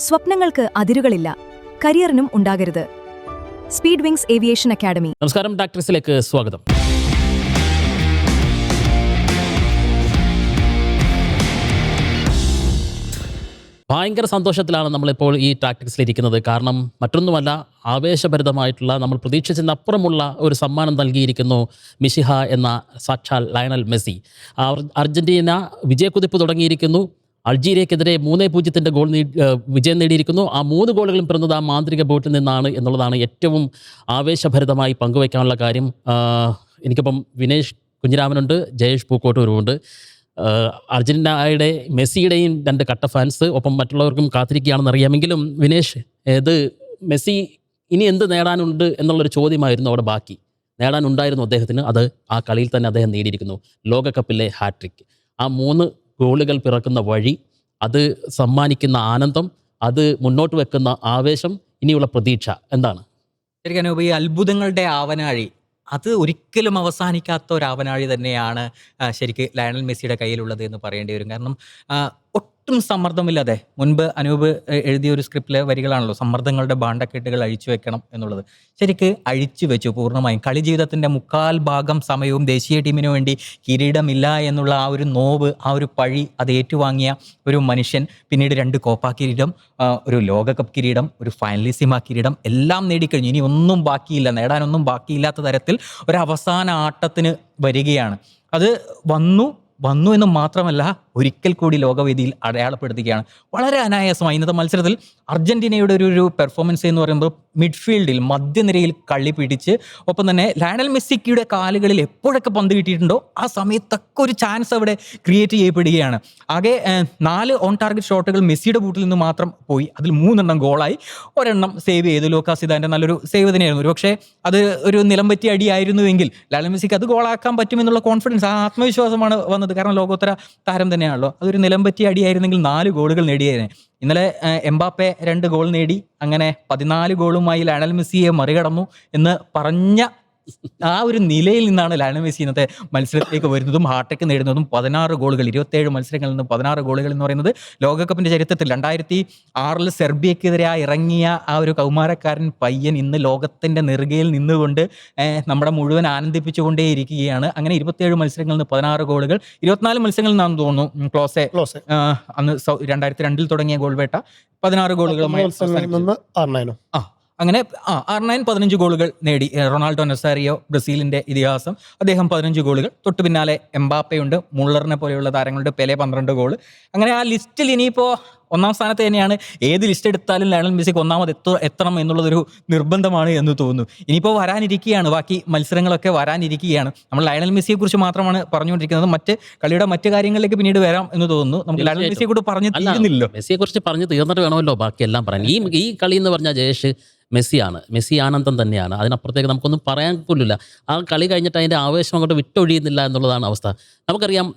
സ്വപ്നങ്ങൾക്ക് അതിരുകളില്ല, കരിയറിനും ഉണ്ടാകരുത്. Speed wings aviation academy. നമസ്കാരം, ടാക്ടിക്സിലേക്ക് സ്വാഗതം. ഭയങ്കര സന്തോഷത്തിലാണ് നമ്മളിപ്പോൾ ഈ ടാക്ടിക്സിലിരിക്കുന്നത്. കാരണം മറ്റൊന്നുമല്ല, ആവേശഭരിതമായിട്ടുള്ള, നമ്മൾ പ്രതീക്ഷിച്ചതിനപ്പുറമുള്ള ഒരു സമ്മാനം നൽകിയിരിക്കുന്നു മിശിഹ എന്ന സാക്ഷാൽ ലയണൽ മെസ്സി. അർജന്റീന വിജയക്കുതിപ്പ് തുടങ്ങിയിരിക്കുന്നു. അൾജീരിയക്കെതിരെ 3-0 ഗോൾ വിജയം നേടിയിരിക്കുന്നു. ആ 3 ഗോളുകളും പിറന്നത് ആ മാന്ത്രിക ബോട്ടിൽ നിന്നാണ് എന്നുള്ളതാണ് ഏറ്റവും ആവേശഭരിതമായി പങ്കുവയ്ക്കാനുള്ള കാര്യം. എനിക്കിപ്പം വിനേഷ് കുഞ്ഞിരാമനുണ്ട്, ജയേഷ് പൂക്കോട്ടൂരുമുണ്ട്. അർജന്റീനയുടെ മെസ്സിയുടെയും 2 കട്ട ഫാൻസ്, ഒപ്പം മറ്റുള്ളവർക്കും കാത്തിരിക്കുകയാണെന്ന് അറിയാമെങ്കിലും വിനേഷ്, മെസ്സി ഇനി എന്ത് നേടാനുണ്ട് എന്നുള്ളൊരു ചോദ്യമായിരുന്നു അവിടെ ബാക്കി. നേടാനുണ്ടായിരുന്നു അദ്ദേഹത്തിന്. അത് ആ കളിയിൽ തന്നെ അദ്ദേഹം നേടിയിരിക്കുന്നു. ലോകകപ്പിലെ ഹാട്രിക്. ആ 3 ഗോളുകൾ പിറക്കുന്ന വഴി, അത് സമ്മാനിക്കുന്ന ആനന്ദം, അത് മുന്നോട്ട് വെക്കുന്ന ആവേശം, ഇനിയുള്ള പ്രതീക്ഷ എന്താണ്? ശരിക്കും ഈ അത്ഭുതങ്ങളുടെ ആവനാഴി, അത് ഒരിക്കലും അവസാനിക്കാത്ത ഒരു ആവനാഴി തന്നെയാണ് ശരിക്ക് ലയണൽ മെസ്സിയുടെ കയ്യിലുള്ളത് എന്ന് പറയേണ്ടി വരും. കാരണം ഒട്ടും സമ്മർദ്ദമില്ലാതെ, മുൻപ് അനൂപ് എഴുതിയ ഒരു സ്ക്രിപ്റ്റിലെ വരികളാണല്ലോ, സമ്മർദ്ദങ്ങളുടെ ബാണ്ടക്കെട്ടുകൾ അഴിച്ചു വെക്കണം എന്നുള്ളത്. ശരിക്ക് അഴിച്ചു വെച്ചു പൂർണ്ണമായും. കളി ജീവിതത്തിൻ്റെ 3/4 സമയവും ദേശീയ ടീമിന് വേണ്ടി കിരീടമില്ല എന്നുള്ള ആ ഒരു നോവ്, ആ ഒരു പഴി, അത് ഏറ്റുവാങ്ങിയ ഒരു മനുഷ്യൻ പിന്നീട് 2 കോപ്പ കിരീടം, ഒരു ലോകകപ്പ് കിരീടം, ഒരു ഫൈനലിസിമ കിരീടം എല്ലാം നേടിക്കഴിഞ്ഞു. ഇനി ഒന്നും ബാക്കിയില്ല, നേടാനൊന്നും ബാക്കിയില്ലാത്ത തരത്തിൽ ഒരു അവസാന ആട്ടത്തിന് വരികയാണ്. അത് വന്നു എന്ന് മാത്രമല്ല, ഒരിക്കൽ കൂടി ലോകവേദിയിൽ അടയാളപ്പെടുത്തുകയാണ് വളരെ അനായാസമായി. ഇന്നത്തെ മത്സരത്തിൽ അർജന്റീനയുടെ ഒരു പെർഫോമൻസ് എന്ന് പറയുമ്പോൾ മിഡ്ഫീൽഡിൽ, മധ്യനിരയിൽ കളി പിടിച്ച്, ഒപ്പം തന്നെ ലയണൽ മെസ്സിയുടെ കാലുകളിൽ എപ്പോഴൊക്കെ പന്ത് കിട്ടിയിട്ടുണ്ടോ ആ സമയത്തൊക്കെ ഒരു ചാൻസ് അവിടെ ക്രിയേറ്റ് ചെയ്യപ്പെടുകയാണ്. ആകെ 4 ഓൺ ടാർഗറ്റ് ഷോട്ടുകൾ മെസ്സിയുടെ ബൂട്ടിൽ നിന്ന് മാത്രം പോയി. അതിൽ 3 ഗോളായി, 1 സേവ് ചെയ്തു. ലൂക്കാസിദാൻ്റെ നല്ലൊരു സേവ് തന്നെയായിരുന്നു. ഒരു പക്ഷേ അത് ഒരു നിലംപറ്റിയ അടിയായിരുന്നുവെങ്കിൽ ലയണൽ മെസ്സിക്ക് അത് ഗോളാക്കാൻ പറ്റുമെന്നുള്ള കോൺഫിഡൻസ്, ആ ആത്മവിശ്വാസമാണ് വന്നത്. കാരണം ലോകോത്തര താരം തന്നെയാണല്ലോ. അതൊരു നിലംപറ്റിയ അടിയായിരുന്നെങ്കിൽ 4 ഗോളുകൾ നേടിയേനെ. ഇന്നലെ എംബാപ്പെ 2 ഗോൾ നേടി. അങ്ങനെ 14 ഗോളുമായി ലയണൽ മെസ്സിയെ മറികടന്നു എന്ന് പറഞ്ഞ ആ ഒരു നിലയിൽ നിന്നാണ് ലയണൽ മെസ്സി ഇന്നത്തെ മത്സരത്തിലേക്ക് വരുന്നതും ഹാട്രിക് നേടുന്നതും. 16 ഗോളുകൾ, 27 മത്സരങ്ങളിൽ നിന്ന് 16 ഗോളുകൾ എന്ന് പറയുന്നത് ലോകകപ്പിൻ്റെ ചരിത്രത്തിൽ 2006 സെർബിയക്കെതിരെ ഇറങ്ങിയ ആ ഒരു കൗമാരക്കാരൻ പയ്യൻ ഇന്ന് ലോകത്തിൻ്റെ നെറുകയിൽ നിന്നുകൊണ്ട് നമ്മുടെ മുഴുവൻ ആനന്ദിപ്പിച്ചുകൊണ്ടേ ഇരിക്കുകയാണ്. അങ്ങനെ 27 മത്സരങ്ങളിൽ നിന്ന് 16 ഗോളുകൾ, 24 മത്സരങ്ങളിൽ നിന്നാണെന്ന് തോന്നുന്നു ക്ലോസെ അന്ന് 2002 തുടങ്ങിയ ഗോൾ വേട്ട 16 ഗോളുകളുമായി അങ്ങനെ R9 15 ഗോളുകൾ നേടി. റൊണാൾഡോ നസാരിയോ, ബ്രസീലിൻ്റെ ഇതിഹാസം, അദ്ദേഹം 15 ഗോളുകൾ. തൊട്ടു പിന്നാലെ എംബാപ്പയുണ്ട്, മുള്ളറിനെ പോലെയുള്ള താരങ്ങളുടെ പെലെ 12 ഗോൾ. അങ്ങനെ ആ ലിസ്റ്റിൽ ഇനിയിപ്പോൾ 1ാം സ്ഥാനത്ത് തന്നെയാണ്. ഏത് ലിസ്റ്റ് എടുത്താലും ലയണൽ മെസ്സിക്ക് 1ാമത് എത്തണം എന്നുള്ളതൊരു നിർബന്ധമാണ് എന്ന് തോന്നുന്നു. ഇനിയിപ്പോൾ വരാനിരിക്കുകയാണ്, ബാക്കി മത്സരങ്ങളൊക്കെ വരാനിരിക്കുകയാണ്. നമ്മൾ ലയണൽ മെസ്സിയെ കുറിച്ച് മാത്രമാണ് പറഞ്ഞുകൊണ്ടിരിക്കുന്നത്. കളിയുടെ മറ്റു കാര്യങ്ങളിലേക്ക് പിന്നീട് വരാം എന്ന് തോന്നുന്നു. നമുക്ക് ലയണൽ മെസ്സിയെ കൂടെ പറഞ്ഞു തീരുന്നില്ലല്ലോ. മെസ്സിയെ കുറിച്ച് പറഞ്ഞു തീർന്നിട്ട് വേണമല്ലോ ബാക്കിയെല്ലാം പറയാൻ. ഈ കളി എന്ന് പറഞ്ഞാൽ ജയേഷ്, മെസ്സിയാണ്. മെസ്സി ആനന്ദം തന്നെയാണ്. അതിനപ്പുറത്തേക്ക് നമുക്കൊന്നും പറയാൻ പോലില്ല. ആ കളി കഴിഞ്ഞിട്ട് അതിൻ്റെ ആവേശം അങ്ങോട്ട് വിട്ടൊഴിയുന്നില്ല എന്നുള്ളതാണ് അവസ്ഥ. നമുക്കറിയാം,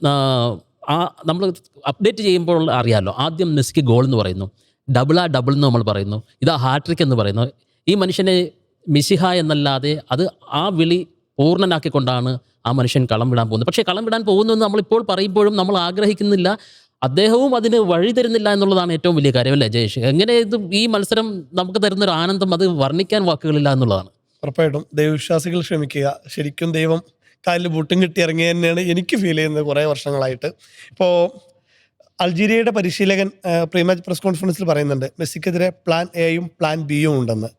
നമ്മൾ അപ്ഡേറ്റ് ചെയ്യുമ്പോൾ അറിയാമല്ലോ, ആദ്യം മെസ്സിക്ക് ഗോൾ എന്ന് പറയുന്നു, ഡബിൾ എന്ന് നമ്മൾ പറയുന്നു, ഇതാ ഹാട്രിക് എന്ന് പറയുന്നു. ഈ മനുഷ്യനെ മിശിഹ എന്നല്ലാതെ അത് ആ വിളി പൂർണ്ണനാക്കിക്കൊണ്ടാണ് ആ മനുഷ്യൻ കളം വിടാൻ പോകുന്നത്. പക്ഷേ കളം വിടാൻ പോകുന്നു എന്ന് നമ്മളിപ്പോൾ പറയുമ്പോഴും നമ്മൾ ആഗ്രഹിക്കുന്നില്ല, അദ്ദേഹവും അതിന് വഴി തരുന്നില്ല എന്നുള്ളതാണ് ഏറ്റവും വലിയ കാര്യം, അല്ലേ ജയേഷ്? എങ്ങനെ ഈ മത്സരം നമുക്ക് തരുന്നൊരു ആനന്ദം, അത് വർണ്ണിക്കാൻ വാക്കുകളില്ല എന്നുള്ളതാണ്. ഉറപ്പായിട്ടും ദൈവവിശ്വാസികൾ ക്ഷമിക്കുക. ശരിക്കും ദൈവം കാലിൽ ബൂട്ടും കിട്ടി ഇറങ്ങിയ തന്നെയാണ് എനിക്ക് ഫീൽ ചെയ്യുന്നത് കുറേ വർഷങ്ങളായിട്ട്. ഇപ്പോൾ അൾജീരിയയുടെ പരിശീലകൻ പ്രീ മാച്ച് പ്രസ് കോൺഫറൻസിൽ പറയുന്നുണ്ട്, മെസ്സിക്കെതിരെ പ്ലാൻ എയും പ്ലാൻ ബിയും ഉണ്ടെന്ന്.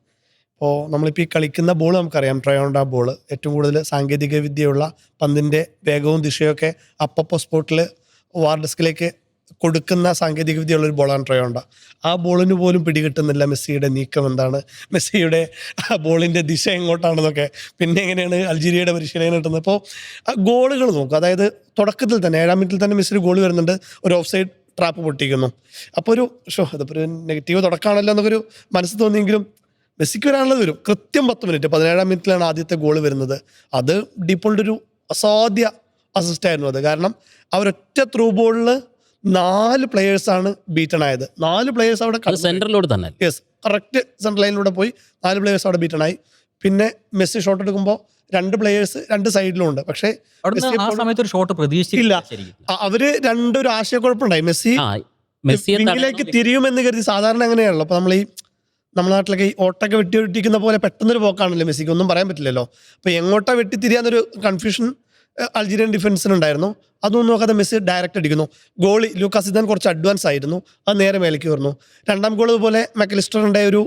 അപ്പോൾ നമ്മളിപ്പോൾ ഈ കളിക്കുന്ന ബോൾ നമുക്കറിയാം, ട്രയോണ്ട ബോൾ, ഏറ്റവും കൂടുതൽ സാങ്കേതിക വിദ്യയുള്ള, പന്തിൻ്റെ വേഗവും ദിശയൊക്കെ അപ്പപ്പോൾ സ്പോട്ടിൽ വാർ ഡെസ്കിലേക്ക് കൊടുക്കുന്ന സാങ്കേതിക വിദ്യയുള്ളൊരു ബോളാണ് ട്രയോണ്ട. ആ ബോളിന് പോലും പിടികിട്ടുന്നില്ല മെസ്സിയുടെ നീക്കം എന്താണ്, മെസ്സിയുടെ ആ ബോളിൻ്റെ ദിശ എങ്ങോട്ടാണെന്നൊക്കെ. പിന്നെ എങ്ങനെയാണ് അൾജീരിയയുടെ പരിശീലനം കിട്ടുന്നത്? അപ്പോൾ ആ ഗോളുകൾ നോക്കും. അതായത് തുടക്കത്തിൽ തന്നെ 7ാം മിനിറ്റിൽ തന്നെ മെസ്സി ഗോൾ വരുന്നുണ്ട്, ഒരു ഓഫ് സൈഡ് ട്രാപ്പ് പൊട്ടിക്കുന്നു. അപ്പോൾ ഇതിപ്പോൾ ഒരു നെഗറ്റീവ് തുടക്കമാണല്ലോ എന്നൊരു മനസ്സ് തോന്നിയെങ്കിലും മെസ്സിക്ക് വരാനുള്ളത് വരും. കൃത്യം 10 മിനിറ്റ് 17ാം മിനിറ്റിലാണ് ആദ്യത്തെ ഗോൾ വരുന്നത്. അത് ഡീപ്പോൾഡ് ഒരു അസാധ്യ അസിസ്റ്റായിരുന്നു അത്. കാരണം അവരൊറ്റ ത്രൂ ബോളിൽ 4 പ്ലെയേഴ്സാണ് ബീറ്റൺ ആയത്. 4 പ്ലെയേഴ്സ് അവിടെ സെൻട്രലിലൂടെ തന്നെ, യെസ്, കറക്റ്റ് സെൻട്രൽ ലൈനിലൂടെ പോയി 4 പ്ലെയേഴ്സ് അവിടെ ബീറ്റൺ ആയി. പിന്നെ മെസ്സി ഷോട്ട് എടുക്കുമ്പോൾ 2 പ്ലെയേഴ്സ് 2 സൈഡിലും ഉണ്ട്. പക്ഷേ ആ സമയത്ത് ഒരു ഷോട്ട് പ്രതീക്ഷിച്ചില്ല. അവര് 2 ആശയക്കുഴപ്പമുണ്ടായി. മെസ്സിയെ വിങ്ങിലേക്ക് തിരിയുമെന്ന് കരുതി സാധാരണ അങ്ങനെയാണല്ലോ. അപ്പോൾ നമ്മൾ ഈ നമ്മുടെ നാട്ടിലൊക്കെ ഈ ഓട്ടൊക്കെ വെട്ടിക്കുന്ന പോലെ പെട്ടെന്നൊരു പോക്കാണല്ലോ മെസ്സിക്ക്, ഒന്നും പറയാൻ പറ്റില്ലല്ലോ. അപ്പോൾ എങ്ങോട്ടാ വെട്ടി തിരിയാന്നൊരു കൺഫ്യൂഷൻ അൾജീരിയൻ ഡിഫൻസിനുണ്ടായിരുന്നു. അതൊന്നും നോക്കാതെ മെസ്സി ഡയറക്റ്റ് അടിക്കുന്നു. ഗോളി ലൂക്കാസ് സിദാൻ കുറച്ച് അഡ്വാൻസ് ആയിരുന്നു, അത് നേരെ മേലേക്ക് വരുന്നു. രണ്ടാം ഗോൾ ഇതുപോലെ മെക്കലിസ്റ്ററിൻ്റെ ഒരു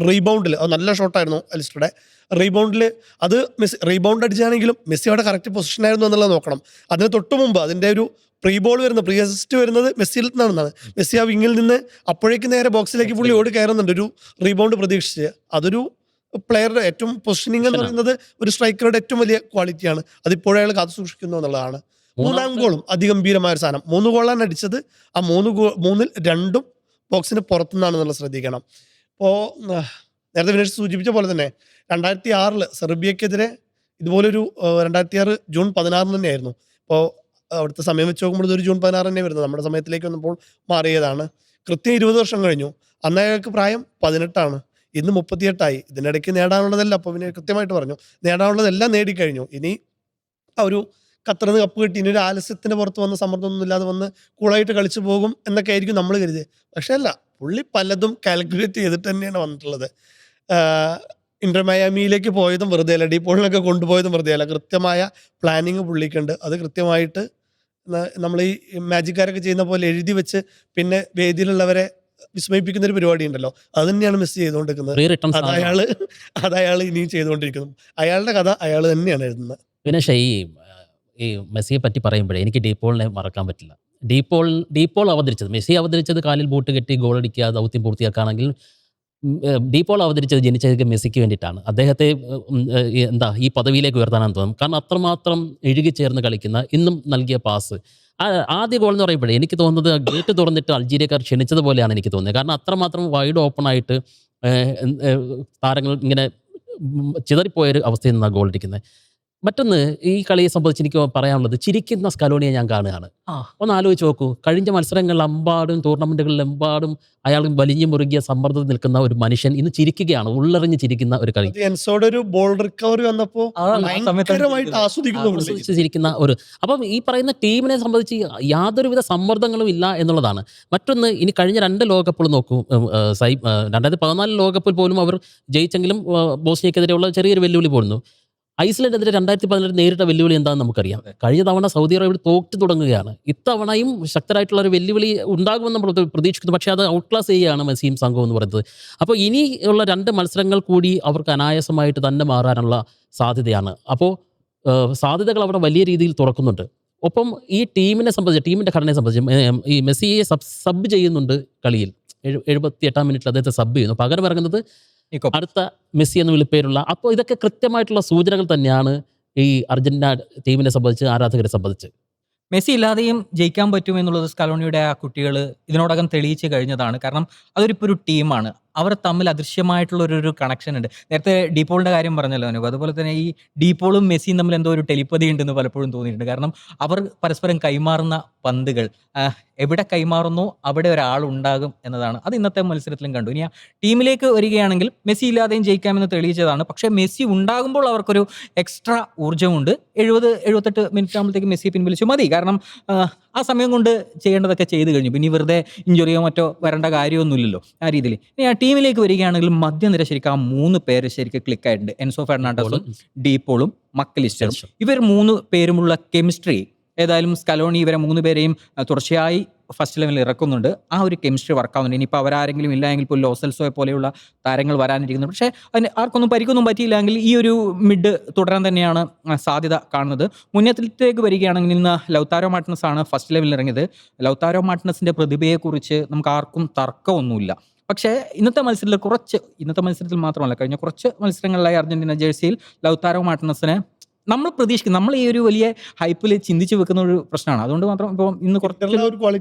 റീബൗണ്ടിൽ, അത് നല്ല ഷോട്ടായിരുന്നു അലിസ്റ്ററുടെ റീബൗണ്ടിൽ. അത് മെസ്സി റീബൗണ്ട് അടിച്ചാണെങ്കിലും മെസ്സി അവിടെ കറക്റ്റ് പൊസിഷനായിരുന്നു എന്നുള്ളത് നോക്കണം. അതിന് തൊട്ട് മുമ്പ് അതിൻ്റെ ഒരു പ്രീ ബോൾ വരുന്നത്, പ്രീ അസിസ്റ്റ് വരുന്നത് മെസ്സിയിൽ നിന്നാണ്. മെസ്സി ആ വിങ്ങിൽ നിന്ന് അപ്പോഴേക്ക് നേരെ ബോക്സിലേക്ക് പുള്ളി ഓടി കയറുന്നുണ്ട് ഒരു റീബൗണ്ട് പ്രതീക്ഷിച്ച്. അതൊരു പ്ലെയറുടെ ഏറ്റവും പൊസിഷനിങ് എന്ന് പറയുന്നത് ഒരു സ്ട്രൈക്കറുടെ ഏറ്റവും വലിയ ക്വാളിറ്റിയാണ്. അതിപ്പോഴും അയാൾ കാത്തു സൂക്ഷിക്കുന്നു എന്നുള്ളതാണ്. മൂന്നാം ഗോളും അതിഗംഭീരമായ ഒരു സാധനം. 3 ഗോളാണ് അടിച്ചത്. ആ 3-ൽ 2 ബോക്സിന് പുറത്തുനിന്നാണെന്നുള്ളത് ശ്രദ്ധിക്കണം. ഇപ്പോൾ നേരത്തെ വിനേഷ് സൂചിപ്പിച്ച പോലെ തന്നെ 2006 സെർബിയക്കെതിരെ ഇതുപോലൊരു 2006 ജൂൺ 16 തന്നെയായിരുന്നു. ഇപ്പോൾ അവിടുത്തെ സമയം വെച്ച് നോക്കുമ്പോൾ ഇതൊരു ജൂൺ 16 തന്നെ വരുന്നത്. നമ്മുടെ സമയത്തിലേക്ക് വന്നപ്പോൾ മാറിയതാണ്. കൃത്യം 20 വർഷം കഴിഞ്ഞു. അന്ന് അയാൾക്ക് പ്രായം 18 ഇന്ന് 38 ഇതിനിടയ്ക്ക് നേടാനുള്ളതല്ല, അപ്പോൾ പിന്നെ കൃത്യമായിട്ട് പറഞ്ഞു, നേടാനുള്ളതെല്ലാം നേടിക്കഴിഞ്ഞു. ഇനി ആ ഒരു ഖത്തറിന്ന് കപ്പ് കിട്ടി, ഇനി ഒരു ആലസ്യത്തിന് പുറത്ത് വന്ന് സമ്മർദ്ദമൊന്നും ഇല്ലാതെ വന്ന് കൂളായിട്ട് കളിച്ചു പോകും എന്നൊക്കെ ആയിരിക്കും നമ്മൾ കരുതിയത്. പക്ഷേ അല്ല, പുള്ളി പലതും കാൽക്കുലേറ്റ് ചെയ്തിട്ട് തന്നെയാണ് വന്നിട്ടുള്ളത്. ഇന്റർ മയാമിയിലേക്ക് പോയതും വെറുതെ അല്ല, ഡീപോളിനൊക്കെ കൊണ്ടുപോയതും വെറുതെ അല്ല. കൃത്യമായ പ്ലാനിങ് പുള്ളിക്കുണ്ട്. അത് കൃത്യമായിട്ട് നമ്മൾ ഈ മാജിക്കാരൊക്കെ ചെയ്യുന്ന പോലെ എഴുതി വെച്ച് പിന്നെ വേദിയിലുള്ളവരെ വിസ്മയിപ്പിക്കുന്ന ഒരു പരിപാടി ഉണ്ടല്ലോ, അത് തന്നെയാണ് മെസ്സി ചെയ്തുകൊണ്ടിരിക്കുന്നത്. അതയാൾ ഇനിയും ചെയ്തുകൊണ്ടിരിക്കുന്നു. അയാളുടെ കഥ അയാൾ തന്നെയാണ് എഴുതുന്നത്. പിന്നെ ഈ മെസ്സിയെ പറ്റി പറയുമ്പോഴേ എനിക്ക് ഡീപോളിനെ മറക്കാൻ പറ്റില്ല. ഡീപോൾ അവതരിച്ചത്, മെസ്സി അവതരിച്ചത് കാലിൽ ബൂട്ട് കെട്ടി ഗോളടിക്കുക, ദൗത്യം പൂർത്തിയാക്കുകയാണെങ്കിൽ ഡീപോൾ അവതരിച്ചത് ജനിച്ചത് മെസ്സിക്ക് വേണ്ടിയിട്ടാണ്. അദ്ദേഹത്തെ ഈ പദവിയിലേക്ക് ഉയർത്താനാണ് തോന്നുന്നത്. കാരണം അത്രമാത്രം ഇഴുകിച്ചേർന്ന് കളിക്കുന്ന, ഇന്നും നൽകിയ പാസ്, ആദ്യ ഗോൾ എന്ന് പറയുമ്പോഴേ എനിക്ക് തോന്നുന്നത് ഗേറ്റ് തുറന്നിട്ട് അൾജീരിയക്കാർ ക്ഷണിച്ചതുപോലെയാണ് എനിക്ക് തോന്നുന്നത്. കാരണം അത്രമാത്രം വൈഡ് ഓപ്പൺ ആയിട്ട് താരങ്ങൾ ഇങ്ങനെ ചിതറിപ്പോയൊരു അവസ്ഥയിൽ നിന്നാണ് ഗോൾ അടിക്കുന്നത്. മറ്റൊന്ന്, ഈ കളിയെ സംബന്ധിച്ച് എനിക്ക് പറയാനുള്ളത്, ചിരിക്കുന്ന സ്കലോണിയെ ഞാൻ കാണുകയാണ്. ഒന്ന് ആലോചിച്ച് നോക്കൂ, കഴിഞ്ഞ മത്സരങ്ങളിലെമ്പാടും ടൂർണമെന്റുകളിലെമ്പാടും അയാൾ വലിഞ്ഞു മുറുകിയ സമ്മർദ്ദത്തിൽ നിൽക്കുന്ന ഒരു മനുഷ്യൻ ഇന്ന് ചിരിക്കുകയാണ്, ഉള്ളറിഞ്ഞ് ചിരിക്കുന്ന ഒരു കളി. ഒരു ബോൾ റിക്കവറി വന്നപ്പോൾ ചിരിക്കുന്ന ഒരു, അപ്പം ഈ പറയുന്ന ടീമിനെ സംബന്ധിച്ച് യാതൊരുവിധ സമ്മർദ്ദങ്ങളും ഇല്ല എന്നുള്ളതാണ്. മറ്റൊന്ന്, ഇനി കഴിഞ്ഞ 2 ലോകകപ്പുകൾ നോക്കൂ, 2014 ലോകകപ്പിൽ പോലും അവർ ജയിച്ചെങ്കിലും ബോസ്നിയക്കെതിരെയുള്ള ചെറിയൊരു വെല്ലുവിളി പോയിരുന്നു. ഐസ്ലൻഡിനെതിരെ 2018 നേരിട്ട വെല്ലുവിളി എന്താണെന്ന് നമുക്കറിയാം. കഴിഞ്ഞ തവണ സൗദി അറേബ്യ തോറ്റു തുടങ്ങുകയാണ്. ഇത്തവണയും ശക്തരായിട്ടുള്ള ഒരു വെല്ലുവിളി ഉണ്ടാകുമെന്ന് നമ്മൾ പ്രതീക്ഷിക്കുന്നു. പക്ഷേ അത് ഔട്ട് ക്ലാസ് ചെയ്യുകയാണ് മെസ്സിയും സംഘവും എന്ന് പറയുന്നത്. അപ്പോൾ ഇനിയുള്ള 2 മത്സരങ്ങൾ കൂടി അവർക്ക് അനായാസമായിട്ട് തന്നെ മാറാനുള്ള സാധ്യതയാണ്. അപ്പോൾ സാധ്യതകൾ അവിടെ വലിയ രീതിയിൽ തുറക്കുന്നുണ്ട്. ഒപ്പം ഈ ടീമിനെ സംബന്ധിച്ച്, ടീമിൻ്റെ ഘടനയെ സംബന്ധിച്ച് ഈ മെസ്സിയെ സബ് ചെയ്യുന്നുണ്ട് കളിയിൽ. 78-ാം മിനിറ്റിൽ അദ്ദേഹത്തെ സബ് ചെയ്യുന്നു. പകരം ഇറങ്ങുന്നത് അടുത്ത മെസ്സി എന്ന് വിളിപ്പേരുള്ള. അപ്പോൾ ഇതൊക്കെ കൃത്യമായിട്ടുള്ള സൂചനകൾ തന്നെയാണ് ഈ അർജന്റീന ടീമിനെ സംബന്ധിച്ച്, ആരാധകരെ സംബന്ധിച്ച്. മെസ്സി ഇല്ലാതെയും ജയിക്കാൻ പറ്റുമെന്നുള്ളത് സ്കലോണിയുടെ ആ കുട്ടികൾ ഇതിനോടകം തെളിയിച്ച് കഴിഞ്ഞതാണ്. കാരണം അതൊരിപ്പോൾ ഒരു ടീമാണ്, അവർ തമ്മിൽ അദൃശ്യമായിട്ടുള്ള ഒരു കണക്ഷൻ ഉണ്ട്. നേരത്തെ ഡീപോളിൻ്റെ കാര്യം പറഞ്ഞല്ലോ അനുഭവം, അതുപോലെ തന്നെ ഈ ഡീപോളും മെസ്സിയും തമ്മിൽ എന്തോ ഒരു ടെലിപ്പതി ഉണ്ടെന്ന് പലപ്പോഴും തോന്നിയിട്ടുണ്ട്. കാരണം അവർ പരസ്പരം കൈമാറുന്ന പന്തുകൾ എവിടെ കൈമാറുന്നോ അവിടെ ഒരാളുണ്ടാകും എന്നതാണ്. അത് ഇന്നത്തെ മത്സരത്തിലും കണ്ടു. ഇനി ആ ടീമിലേക്ക് വരികയാണെങ്കിൽ മെസ്സി ഇല്ലാതെയും ജയിക്കാമെന്ന് തെളിയിച്ചതാണ്. പക്ഷേ മെസ്സി ഉണ്ടാകുമ്പോൾ അവർക്കൊരു എക്സ്ട്രാ ഊർജ്ജമുണ്ട്. 70-78 മിനിറ്റ് ആകുമ്പോഴത്തേക്ക് മെസ്സി പിൻവലിച്ചു മതി. കാരണം ആ സമയം കൊണ്ട് ചെയ്യേണ്ടതൊക്കെ ചെയ്ത് കഴിഞ്ഞു. പിന്നെ വെറുതെ ഇഞ്ചുറിയോ മറ്റോ വരേണ്ട കാര്യമൊന്നുമില്ലല്ലോ ആ രീതിയിൽ. ഇനി ആ ടീമിലേക്ക് വരികയാണെങ്കിൽ മധ്യനിര ശരിക്കും ആ 3 പേര് ശരിക്കും ക്ലിക്കായിട്ടുണ്ട്. എൻസോ ഫെർണാണ്ടസും ഡീപോളും മക്കലിസ്റ്ററും. ഇവർ 3 പേരുമുള്ള കെമിസ്ട്രി ഏതായാലും സ്കലോണി ഇവരെ 3 പേരെയും തുടർച്ചയായി ഫസ്റ്റ് ലെവലിൽ ഇറക്കുന്നുണ്ട്. ആ ഒരു കെമിസ്ട്രി വർക്കാവുന്നുണ്ട്. ഇനിയിപ്പോൾ അവരാരെങ്കിലും ഇല്ല എങ്കിൽ ഇപ്പോൾ ലോസെൽസോയെ പോലെയുള്ള താരങ്ങൾ വരാനിരിക്കുന്നുണ്ട്. പക്ഷേ അതിന് ആർക്കൊന്നും പരിക്കൊന്നും പറ്റിയില്ലെങ്കിൽ ഈ ഒരു മിഡ് തുടരാൻ തന്നെയാണ് സാധ്യത കാണുന്നത്. മുന്നേറ്റത്തിലേക്ക് വരികയാണെങ്കിൽ ഇന്ന് ലൗതാരോ മാർട്ടിനസ് ആണ് ഫസ്റ്റ് ലെവലിൽ ഇറങ്ങിയത്. ലൗതാരോ മാർട്ടിനസിൻ്റെ പ്രതിഭയെക്കുറിച്ച് നമുക്ക് ആർക്കും തർക്കമൊന്നുമില്ല. പക്ഷേ ഇന്നത്തെ മത്സരത്തിൽ മാത്രമല്ല, കഴിഞ്ഞ കുറച്ച് മത്സരങ്ങളിലായി അർജന്റീന ജേഴ്സിയിൽ ലൗതാരോ മാർട്ടിനസിനെ നമ്മൾ നമ്മൾ ഈ ഒരു വലിയ ഹൈപ്പിൽ ചിന്തിച്ച് വെക്കുന്ന ഒരു പ്രശ്നമാണ്. അതുകൊണ്ട് മാത്രം ഇപ്പോൾ ഇന്ന് കുറച്ച്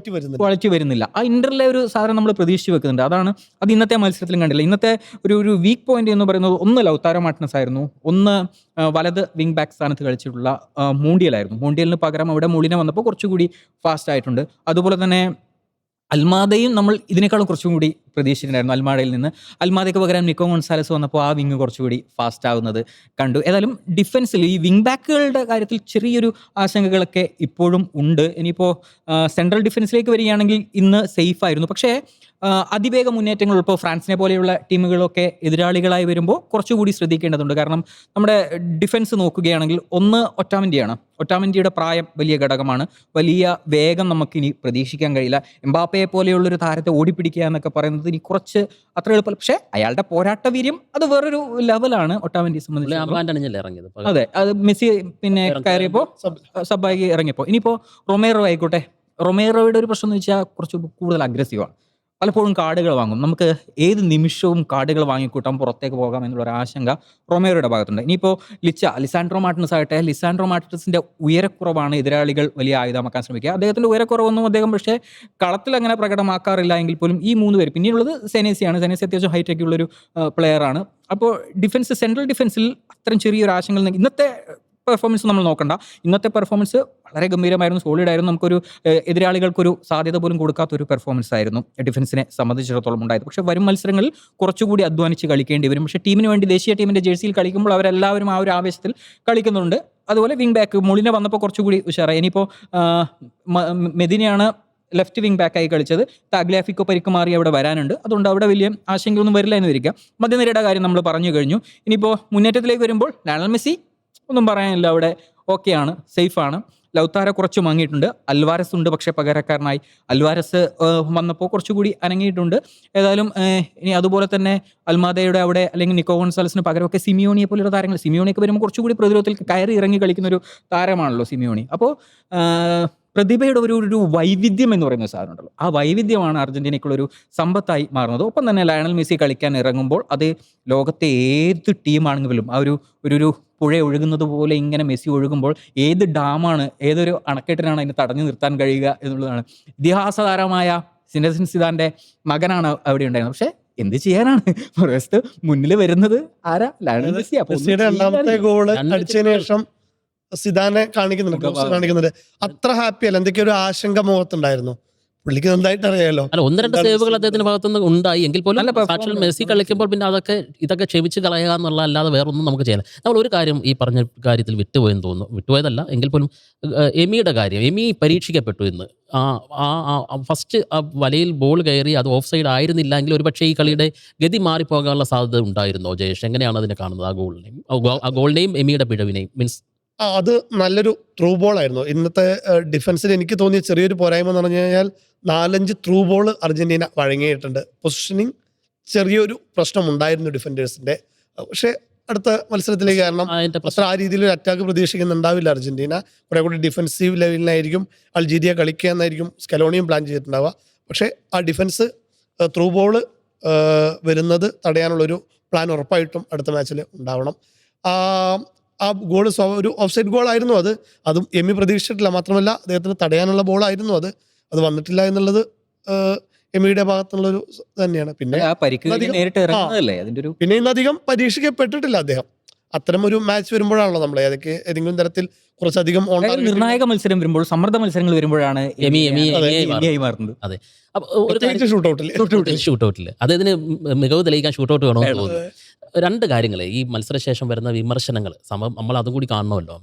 ക്വാളിറ്റി വരുന്നില്ല. ആ ഇന്ററിലെ ഒരു സാധനം നമ്മൾ പ്രതീക്ഷിച്ച് വെക്കുന്നുണ്ട്. അത് ഇന്നത്തെ മത്സരത്തിലും കണ്ടില്ല. ഇന്നത്തെ ഒരു വീക്ക് പോയിന്റ് എന്ന് പറയുന്നത് ഒന്ന് ലൗതാരോ മാർട്ടിനസ് ആയിരുന്നു, ഒന്ന് വലത് വിങ് ബാക്ക് സ്ഥാനത്ത് കളിച്ചിട്ടുള്ള മൂണ്ടിയലായിരുന്നു. മൂണ്ടിയലിന് പകരം അവിടെ മുളിനെ വന്നപ്പോൾ കുറച്ചുകൂടി ഫാസ്റ്റ് ആയിട്ടുണ്ട്. അതുപോലെ തന്നെ അൽമാദയും നമ്മൾ ഇതിനേക്കാളും കുറച്ചും കൂടി പ്രതീക്ഷിച്ചിട്ടുണ്ടായിരുന്നു അൽമാഡയിൽ നിന്ന്. അൽമാദയ്ക്ക് പകരം നിക്കോ ഗോൺസാലസ് വന്നപ്പോൾ ആ വിങ് കുറച്ചുകൂടി ഫാസ്റ്റ് ആവുന്നത് കണ്ടു. ഏതായാലും ഡിഫൻസിൽ ഈ വിങ് ബാക്കുകളുടെ കാര്യത്തിൽ ചെറിയൊരു ആശങ്കകളൊക്കെ ഇപ്പോഴും ഉണ്ട്. ഇനിയിപ്പോൾ സെൻട്രൽ ഡിഫൻസിലേക്ക് വരികയാണെങ്കിൽ ഇന്ന് സേഫ് ആയിരുന്നു. പക്ഷേ അതിവേഗ മുന്നേറ്റങ്ങൾ ഇപ്പോൾ ഫ്രാൻസിനെ പോലെയുള്ള ടീമുകളൊക്കെ എതിരാളികളായി വരുമ്പോൾ കുറച്ചുകൂടി ശ്രദ്ധിക്കേണ്ടതുണ്ട്. കാരണം നമ്മുടെ ഡിഫൻസ് നോക്കുകയാണെങ്കിൽ ഒന്ന് ഒറ്റാമെൻഡിയുടെ പ്രായം വലിയ ഘടകമാണ്. വലിയ വേഗം നമുക്കിനി പ്രതീക്ഷിക്കാൻ കഴിയില്ല. എംബാപ്പയെ പോലെയുള്ളൊരു താരത്തെ ഓടിപ്പിടിക്കുക എന്നൊക്കെ പറയുന്നത് ഇനി കുറച്ച് അത്ര എളുപ്പമല്ല. പക്ഷേ അയാളുടെ പോരാട്ട വീര്യം അത് വേറൊരു ലെവലാണ് ഒറ്റാമെൻഡിയെ സംബന്ധിച്ച്. അതെ, അത് മെസ്സി പിന്നെ കയറിയപ്പോൾ സബ്ബായി ഇറങ്ങിയപ്പോൾ. ഇനിയിപ്പോൾ റൊമേറോ ആയിക്കോട്ടെ, റൊമേറോയുടെ ഒരു പ്രശ്നം എന്ന് വെച്ചാൽ കുറച്ച് കൂടുതൽ അഗ്രസീവാണ്. പലപ്പോഴും കാർഡുകൾ വാങ്ങും. നമുക്ക് ഏത് നിമിഷവും കാർഡുകൾ വാങ്ങിക്കൂട്ടാൻ പുറത്തേക്ക് പോകാം എന്നുള്ളൊരു ആശങ്ക റൊമേറോയുടെ ഭാഗത്തുണ്ട്. ഇനിയിപ്പോൾ ലിസാൻഡ്രോ മാർട്ടിനസ് ആകട്ടെ, ലിസാൻഡ്രോ മാർട്ടിനസിൻ്റെ ഉയരക്കുറവാണ് എതിരാളികൾ വലിയ ആയുധമാക്കാൻ ശ്രമിക്കുക. അദ്ദേഹത്തിൻ്റെ ഉയരക്കുറവൊന്നും അദ്ദേഹം പക്ഷേ കളത്തിൽ അങ്ങനെ പ്രകടമാക്കാറില്ല എങ്കിൽ പോലും ഈ 3 പേര്, പിന്നെയുള്ളത് സെനേസിയാണ്. സെനേസി അത്യാവശ്യം ഹൈറ്റൊക്കെ ഉള്ളൊരു പ്ലെയറാണ്. അപ്പോൾ സെൻട്രൽ ഡിഫൻസിൽ അത്തരം ചെറിയൊരു ആശങ്കകൾ ഇന്നത്തെ പെർഫോമൻസ് നമ്മൾ നോക്കണ്ട. ഇന്നത്തെ പെർഫോമൻസ് വളരെ ഗംഭീരമായിരുന്നു, സോളിഡ് ആയിരുന്നു. നമുക്കൊരു എതിരാളികൾക്കൊരു സാധ്യത പോലും കൊടുക്കാത്തൊരു പെർഫോമൻസ് ആയിരുന്നു ഡിഫൻസിനെ സംബന്ധിച്ചിടത്തോളം ഉണ്ടായത്. പക്ഷേ വരും മത്സരങ്ങളിൽ കുറച്ചുകൂടി അധ്വാനിച്ച് കളിക്കേണ്ടി വരും. പക്ഷേ ടീമിന് വേണ്ടി ദേശീയ ടീമിൻ്റെ ജേഴ്സിയിൽ കളിക്കുമ്പോൾ അവരെല്ലാവരും ആ ഒരു ആവേശത്തിൽ കളിക്കുന്നുണ്ട്. അതുപോലെ വിങ് ബാക്ക് മൊളിന വന്നപ്പോൾ കുറച്ചുകൂടി ഉഷാറായി. ഇനിയിപ്പോൾ മെദിനയാണ് ലെഫ്റ്റ് വിങ് ബാക്കായി കളിച്ചത്. താഗ്ലിയാഫിക്കോ പരിക്ക് മാറി അവിടെ വരാനുണ്ട്. അതുകൊണ്ട് അവിടെ വലിയ ആശങ്കയൊന്നും വരില്ല എന്ന് വരിക. മധ്യനിരയുടെ കാര്യം നമ്മൾ പറഞ്ഞു കഴിഞ്ഞു. ഇനിയിപ്പോൾ മുന്നേറ്റത്തിലേക്ക് വരുമ്പോൾ ലയണൽ മെസ്സി ഒന്നും പറയാനില്ല, അവിടെ ഓക്കെയാണ്, സേഫാണ്. ലൗത്താര കുറച്ച് മങ്ങിയിട്ടുണ്ട്. അൽവാരസ് ഉണ്ട്, പക്ഷേ പകരക്കാരനായി അൽവാരസ് വന്നപ്പോൾ കുറച്ചുകൂടി അനങ്ങിയിട്ടുണ്ട്. ഏതായാലും ഇനി അതുപോലെ തന്നെ അൽമാദയുടെ അവിടെ അല്ലെങ്കിൽ നിക്കോ ഗോൺസാലസിന് പകരമൊക്കെ സിമിയോണിയെ പോലുള്ള താരങ്ങൾ, സിമിയോണിയൊക്കെ വരുമ്പോൾ കുറച്ചുകൂടി പ്രതിരോധത്തിൽ കയറി ഇറങ്ങി കളിക്കുന്ന ഒരു താരമാണല്ലോ സിമിയോണി. അപ്പോൾ പ്രതിഭയുടെ ഒരു വൈവിധ്യം എന്ന് പറയുന്ന സാധനം ഉണ്ടല്ലോ, ആ വൈവിധ്യമാണ് അർജന്റീനയ്ക്കുള്ളൊരു സമ്പത്തായി മാറുന്നത്. ഒപ്പം തന്നെ ലയണൽ മെസ്സി കളിക്കാൻ ഇറങ്ങുമ്പോൾ അത് ലോകത്തെ ഏത് ടീമാണെങ്കിലും ആ ഒരു പുഴ ഒഴുകുന്നത് പോലെ ഇങ്ങനെ മെസ്സി ഒഴുകുമ്പോൾ ഏത് ഡാമാണ്, ഏതൊരു അണക്കെട്ടിനാണ് അതിനെ തടഞ്ഞു നിർത്താൻ കഴിയുക എന്നുള്ളതാണ്. ഇതിഹാസ താരമായ സിനഡിൻ സിദാന്റെ മകനാണ് അവിടെ ഉണ്ടായിരുന്നത്. പക്ഷേ എന്ത് ചെയ്യാനാണ്, മറുവശത്ത് മുന്നിൽ വരുന്നത് ആരാ? Lionel Messi. മെസ്സിയുടെ രണ്ടാമത്തെ ഗോള് അടിച്ചതിന് ശേഷം സിദാനെ കാണിക്കുന്നുണ്ട്. അത്ര ഹാപ്പി അല്ല, എന്തൊക്കെയോ ഒരു ആശങ്ക മുഖത്തുണ്ടായിരുന്നു. പുള്ളിക്ക് നന്നായിട്ട് അറിയാലോ. അല്ല, 1-2 സേവുകൾ അദ്ദേഹത്തിന്റെ ഭാഗത്തുനിന്ന് ഉണ്ടായി എങ്കിൽ പോലും സാക്ഷാൽ മെസ്സി കളിക്കുമ്പോൾ പിന്നെ ഇതൊക്കെ ക്ഷമിച്ച് കളയുക എന്നുള്ള അല്ലാതെ വേറൊന്നും നമുക്ക് ചെയ്യാൻ. നമ്മൾ ഒരു കാര്യം ഈ പറഞ്ഞ കാര്യത്തിൽ വിട്ടുപോയെന്ന് തോന്നുന്നു. വിട്ടുപോയതല്ല എങ്കിൽ പോലും എമിയുടെ കാര്യം. എമി പരീക്ഷിക്കപ്പെട്ടു ഇന്ന്. ഫസ്റ്റ് ആ വലയിൽ ബോൾ കയറി അത് ഓഫ് സൈഡ് ആയിരുന്നില്ല എങ്കിൽ ഒരുപക്ഷെ ഈ കളിയുടെ ഗതി മാറിപ്പോകാനുള്ള സാധ്യത ഉണ്ടായിരുന്നോ ജയേഷ്? എങ്ങനെയാണ് അതിനെ കാണുന്നത്? ആ ഗോളിനെയും എമിയുടെ പിഴവിനെയും മീൻസ് അത് നല്ലൊരു ത്രൂ ബോൾ ആയിരുന്നു. ഇന്നത്തെ ഡിഫൻസിന് എനിക്ക് തോന്നിയ ചെറിയൊരു പോരായ്മ എന്ന് പറഞ്ഞു കഴിഞ്ഞാൽ 4-5 ത്രൂ ബോൾ അർജന്റീന വഴങ്ങിയിട്ടുണ്ട്. പൊസിഷനിങ് ചെറിയൊരു പ്രശ്നം ഉണ്ടായിരുന്നു ഡിഫൻഡേഴ്സിന്റെ. പക്ഷേ അടുത്ത മത്സരത്തിലേക്ക് കാരണം അത്ര ആ രീതിയിൽ ഒരു അറ്റാക്ക് പ്രതീക്ഷിക്കുന്നുണ്ടാവില്ല അർജന്റീന. കുറെ കൂടി ഡിഫൻസീവ് ലെവലിനായിരിക്കും അൾജീരിയ കളിക്കുക എന്നായിരിക്കും സ്കലോണിയും പ്ലാൻ ചെയ്തിട്ടുണ്ടാവുക. പക്ഷേ ആ ഡിഫൻസ് ത്രൂ ബോൾ വരുന്നത് തടയാനുള്ളൊരു പ്ലാൻ ഉറപ്പായിട്ടും അടുത്ത മാച്ചിൽ ഉണ്ടാവണം. ആ ഗോൾ ഒരു ഓഫ് സൈഡ് ഗോൾ ആയിരുന്നു. അതും എമ്മി പ്രതീക്ഷിച്ചിട്ടില്ല. മാത്രമല്ല അദ്ദേഹത്തിന് തടയാനുള്ള ബോളായിരുന്നു അത് വന്നിട്ടില്ല എന്നുള്ളത് എമ്മിയുടെ ഭാഗത്തുള്ളൊരു തന്നെയാണ്. പിന്നെ ഇന്നധികം പരീക്ഷിക്കപ്പെട്ടിട്ടില്ല അദ്ദേഹം. അത്തരം ഒരു മാച്ച് വരുമ്പോഴാണല്ലോ നമ്മൾ ഏതെങ്കിലും തരത്തിൽ കുറച്ചധികം നിർണായക മത്സരം വരുമ്പോൾ, സമ്മർദ്ദ മത്സരങ്ങൾ വരുമ്പോഴാണ് ഷൂട്ടൗട്ടിൽ അദ്ദേഹത്തിന് മികവ് തെളിയിക്കാൻ ഷൂട്ടൗട്ട് വേണമെന്ന് തോന്നുന്നു. 2 കാര്യങ്ങൾ ഈ മത്സരശേഷം വരുന്ന വിമർശനങ്ങൾ നമ്മൾ അതും കൂടി കാണണമല്ലോ.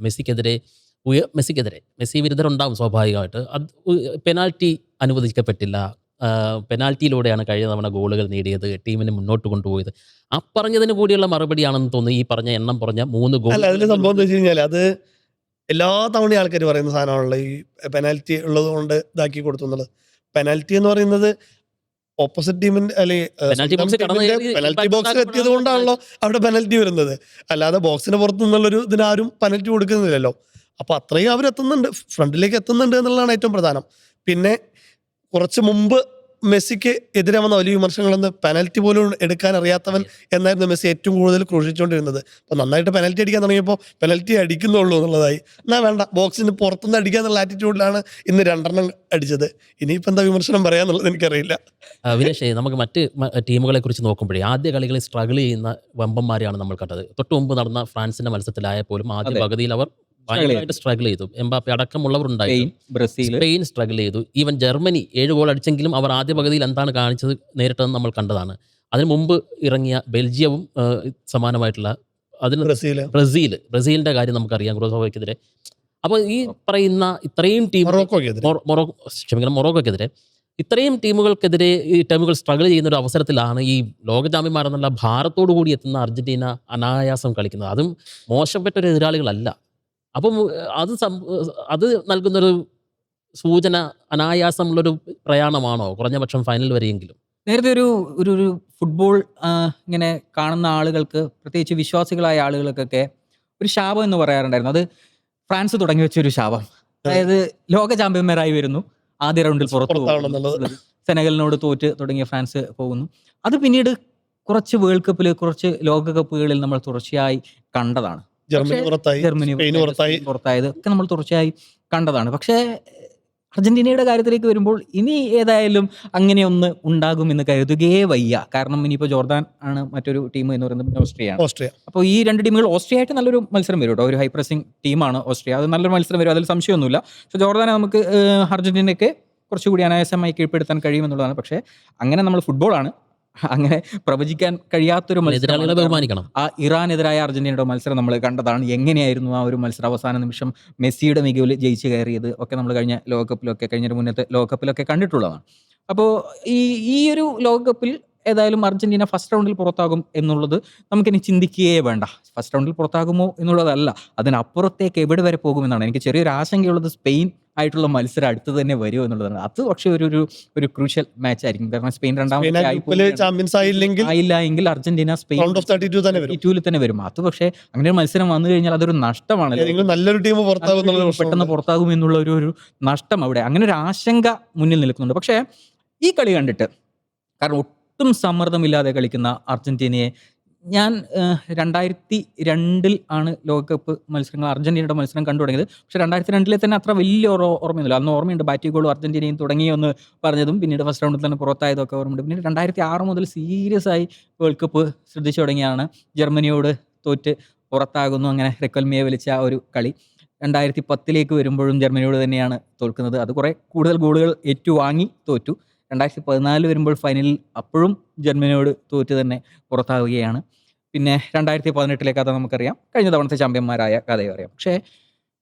മെസ്സി വിരുദ്ധരുണ്ടാവും സ്വാഭാവികമായിട്ട്. അത് പെനാൽറ്റി അനുവദിക്കപ്പെട്ടില്ല, പെനാൽറ്റിയിലൂടെയാണ് കഴിഞ്ഞ തവണ ഗോളുകൾ നേടിയത്, ടീമിനെ മുന്നോട്ട് കൊണ്ടുപോയത്. ആ പറഞ്ഞതിന് കൂടിയുള്ള മറുപടിയാണെന്ന് തോന്നുന്നു ഈ പറഞ്ഞ എണ്ണം പറഞ്ഞ 3 ഗോൾ. അതിന് സംഭവം എന്ന് വെച്ച് കഴിഞ്ഞാൽ അത് എല്ലാ തവണയും ആൾക്കാർ പറയുന്ന സാധനമാണല്ലോ, ഈ പെനാൽറ്റി ഉള്ളത് കൊണ്ട് ഇതാക്കി കൊടുത്തു എന്നുള്ളത്. പെനാൽറ്റി എന്ന് പറയുന്നത് ഓപ്പോസിറ്റ് ടീമിന്റെ പെനാൽറ്റി ബോക്സിൽ എത്തിയത് കൊണ്ടാണല്ലോ അവിടെ പെനൽറ്റി വരുന്നത്. അല്ലാതെ ബോക്സിന് പുറത്തു നിന്നുള്ളൊരു ഇതിനാരും പെനൽറ്റി കൊടുക്കുന്നില്ലല്ലോ. അപ്പൊ അത്രയും അവരെത്തുന്നുണ്ട്, ഫ്രണ്ടിലേക്ക് എത്തുന്നുണ്ട് എന്നുള്ളതാണ് ഏറ്റവും പ്രധാനം. പിന്നെ കുറച്ച് മുമ്പ് മെസ്സിക്ക് എതിരെ വന്ന വലിയ വിമർശനങ്ങളെന്ന് പെനൽറ്റി പോലും എടുക്കാൻ അറിയാത്തവൻ എന്നായിരുന്നു മെസ്സി ഏറ്റവും കൂടുതൽ ക്രൂശിച്ചുകൊണ്ടിരുന്നത്. അപ്പോൾ നന്നായിട്ട് പെനൽറ്റി അടിക്കാൻ തുടങ്ങിയപ്പോൾ പെനൽറ്റി അടിക്കുന്നുള്ളൂ എന്നുള്ളതായി. എന്നാൽ വേണ്ട, ബോക്സിന് പുറത്തുനിന്ന് അടിക്കുക എന്നുള്ള ആറ്റിറ്റ്യൂഡിലാണ് ഇന്ന് 2 അടിച്ചത്. ഇനിയിപ്പോൾ എന്താ വിമർശനം പറയാന്നുള്ളത് എനിക്കറിയില്ല. വിനേഷ്, നമുക്ക് മറ്റ് ടീമുകളെ കുറിച്ച് നോക്കുമ്പോഴേ ആദ്യ കളികളിൽ സ്ട്രഗിൾ ചെയ്യുന്ന വമ്പന്മാരെയാണ് നമ്മൾ കണ്ടത്. തൊട്ട് മുമ്പ് നടന്ന ഫ്രാൻസിന്റെ മത്സരത്തിലായ പോലും ആദ്യ പകുതിയിൽ അവർ ഭയങ്കരമായിട്ട് സ്ട്രഗിൾ ചെയ്തു. എംബാപ്പെ അടക്കമുള്ളവർ ഉണ്ടായിരുന്നു. ബ്രസീൽ, സ്പെയിൻ സ്ട്രഗിൾ ചെയ്തു. ഈവൻ ജർമ്മനി 7 ഗോൾ അടിച്ചെങ്കിലും അവർ ആദ്യ പകുതിയിൽ എന്താണ് കാണിച്ചത് നേരിട്ടെന്ന് നമ്മൾ കണ്ടതാണ്. അതിന് മുമ്പ് ഇറങ്ങിയ ബെൽജിയവും സമാനമായിട്ടുള്ള അതിന് ബ്രസീലിന്റെ കാര്യം നമുക്കറിയാം, ക്രൊസോവയ്ക്കെതിരെ. അപ്പോൾ ഈ പറയുന്ന ഇത്രയും ടീം മൊറോക്കോയ്ക്കെതിരെ ഇത്രയും ടീമുകൾ സ്ട്രഗിൾ ചെയ്യുന്ന ഒരു അവസരത്തിലാണ് ഈ ലോക ചാമ്പ്യന്മാരെന്നുള്ള ഭാരത്തോടു കൂടി എത്തുന്ന അർജന്റീന അനായാസം കളിക്കുന്നത്. അതും മോശപ്പെട്ട ഒരു എതിരാളികളല്ല. അപ്പം അത് നൽകുന്നൊരു സൂചന അനായാസമുള്ളൊരു പ്രയാണമാണോ കുറഞ്ഞ പക്ഷം ഫൈനൽ വരെയെങ്കിലും? നേരത്തെ ഒരു ഫുട്ബോൾ ഇങ്ങനെ കാണുന്ന ആളുകൾക്ക്, പ്രത്യേകിച്ച് വിശ്വാസികളായ ആളുകൾക്കൊക്കെ ഒരു ശാപം എന്ന് പറയാറുണ്ടായിരുന്നു. അത് ഫ്രാൻസ് തുടങ്ങി വെച്ചൊരു ശാപം. അതായത് ലോക ചാമ്പ്യന്മാരായി വരുന്നു, ആദ്യ റൗണ്ടിൽ പുറത്തു പോകുന്നു, സെനഗലിനോട് തോറ്റ് തുടങ്ങിയ ഫ്രാൻസ് പോകുന്നു. അത് പിന്നീട് കുറച്ച് വേൾഡ് കപ്പിൽ, കുറച്ച് ലോകകപ്പുകളിൽ നമ്മൾ തുടർച്ചയായി കണ്ടതാണ്. ജർമ്മനി പുറത്തായത് ഒക്കെ നമ്മൾ തുടർച്ചയായി കണ്ടതാണ്. പക്ഷേ അർജന്റീനയുടെ കാര്യത്തിലേക്ക് വരുമ്പോൾ ഇനി ഏതായാലും അങ്ങനെയൊന്ന് ഉണ്ടാകുമെന്ന് കരുതുകയേ വയ്യ. കാരണം ഇനിയിപ്പോൾ ജോർദാൻ ആണ് മറ്റൊരു ടീം എന്ന് പറയുന്നത്, ഓസ്ട്രിയ. അപ്പോൾ ഈ രണ്ട് ടീമുകൾ ഓസ്ട്രിയ ആയിട്ട് നല്ലൊരു മത്സരം വരും കേട്ടോ. ഒരു ഹൈ പ്രസിംഗ് ടീമാണ് ഓസ്ട്രിയ, അത് നല്ലൊരു മത്സരം വരും, അതിൽ സംശയമൊന്നുമില്ല. പക്ഷേ ജോർദാനെ നമുക്ക് അർജന്റീനയ്ക്ക് കുറച്ചുകൂടി അനായാസമായി കീഴ്പ്പെടുത്താൻ കഴിയുമെന്നുള്ളതാണ്. പക്ഷേ അങ്ങനെ നമ്മൾ ഫുട്ബോളാണ്, അങ്ങനെ പ്രവചിക്കാൻ കഴിയാത്തൊരു മത്സരം ബഹുമാനിക്കണം. ആ ഇറാനെതിരായ അർജന്റീനയുടെ മത്സരം നമ്മൾ കണ്ടതാണ്. എങ്ങനെയായിരുന്നു ആ ഒരു മത്സരം, അവസാന നിമിഷം മെസ്സിയുടെ മികവിൽ ജയിച്ച് കയറിയത് ഒക്കെ നമ്മൾ കഴിഞ്ഞ ലോകകപ്പിലൊക്കെ, കഴിഞ്ഞൊരു മുന്നത്തെ ലോകകപ്പിലൊക്കെ കണ്ടിട്ടുള്ളതാണ്. അപ്പോൾ ഈ ഒരു ലോകകപ്പിൽ ഏതായാലും അർജന്റീന ഫസ്റ്റ് റൗണ്ടിൽ പുറത്താകും എന്നുള്ളത് നമുക്കിനി ചിന്തിക്കുകയേ വേണ്ട. ഫസ്റ്റ് റൗണ്ടിൽ പുറത്താകുമോ എന്നുള്ളതല്ല, അതിനപ്പുറത്തേക്ക് എവിടെ വരെ പോകുമെന്നാണ് എനിക്ക് ചെറിയൊരു ആശങ്കയുള്ളത്. സ്പെയിൻ ആയിട്ടുള്ള മത്സരം അടുത്ത് തന്നെ വരുമോ എന്നുള്ളതാണ്. അത് പക്ഷേ ഒരു ക്രൂഷ്യൽ മാച്ച് ആയിരിക്കും. കാരണം സ്പെയിൻ ആയില്ല എങ്കിൽ അർജന്റീന സ്പെയിൻ 32 തന്നെ വരും. അത് പക്ഷേ അങ്ങനെ ഒരു മത്സരം വന്നു കഴിഞ്ഞാൽ അതൊരു നഷ്ടമാണല്ലോ. നല്ലൊരു ടീം പെട്ടെന്ന് പുറത്താകും എന്നുള്ള ഒരു നഷ്ടം അവിടെ, അങ്ങനെ ഒരു ആശങ്ക മുന്നിൽ നിൽക്കുന്നുണ്ട്. പക്ഷേ ഈ കളി കണ്ടിട്ട്, കാരണം ഒട്ടും സമ്മർദ്ദമില്ലാതെ കളിക്കുന്ന അർജന്റീനയെ ഞാൻ 2002 ആണ് ലോകകപ്പ് മത്സരങ്ങൾ അർജന്റീനയുടെ മത്സരം കണ്ടു തുടങ്ങിയത്. പക്ഷേ 2002 തന്നെ അത്ര വലിയ ഓർമ്മയൊന്നുമില്ല. അന്ന് ഓർമ്മയുണ്ട് ബാറ്റി ഗോളും അർജന്റീനയും തുടങ്ങിയെന്ന് പറഞ്ഞതും, പിന്നീട് ഫസ്റ്റ് റൗണ്ടിൽ തന്നെ പുറത്തായതൊക്കെ ഓർമ്മയുണ്ട്. പിന്നീട് 2006 മുതൽ സീരിയസ് ആയി വേൾഡ് കപ്പ് ശ്രദ്ധിച്ചു തുടങ്ങിയാണ്. ജർമ്മനിയോട് തോറ്റ് പുറത്താകുന്നു, അങ്ങനെ റെക്കൽമിയെ വിളിച്ച ഒരു കളി. 2010 വരുമ്പോഴും ജർമ്മനിയോട് തന്നെയാണ് തോൽക്കുന്നത്. അത് കുറേ കൂടുതൽ ഗോളുകൾ ഏറ്റുവാങ്ങി തോറ്റു. 2014 വരുമ്പോൾ ഫൈനലിൽ അപ്പോഴും ജർമ്മനിയോട് തോറ്റ് തന്നെ പുറത്താവുകയാണ്. പിന്നെ 2018 കഥ നമുക്കറിയാം, കഴിഞ്ഞ തവണത്തെ ചാമ്പ്യന്മാരായ കഥയും അറിയാം. പക്ഷേ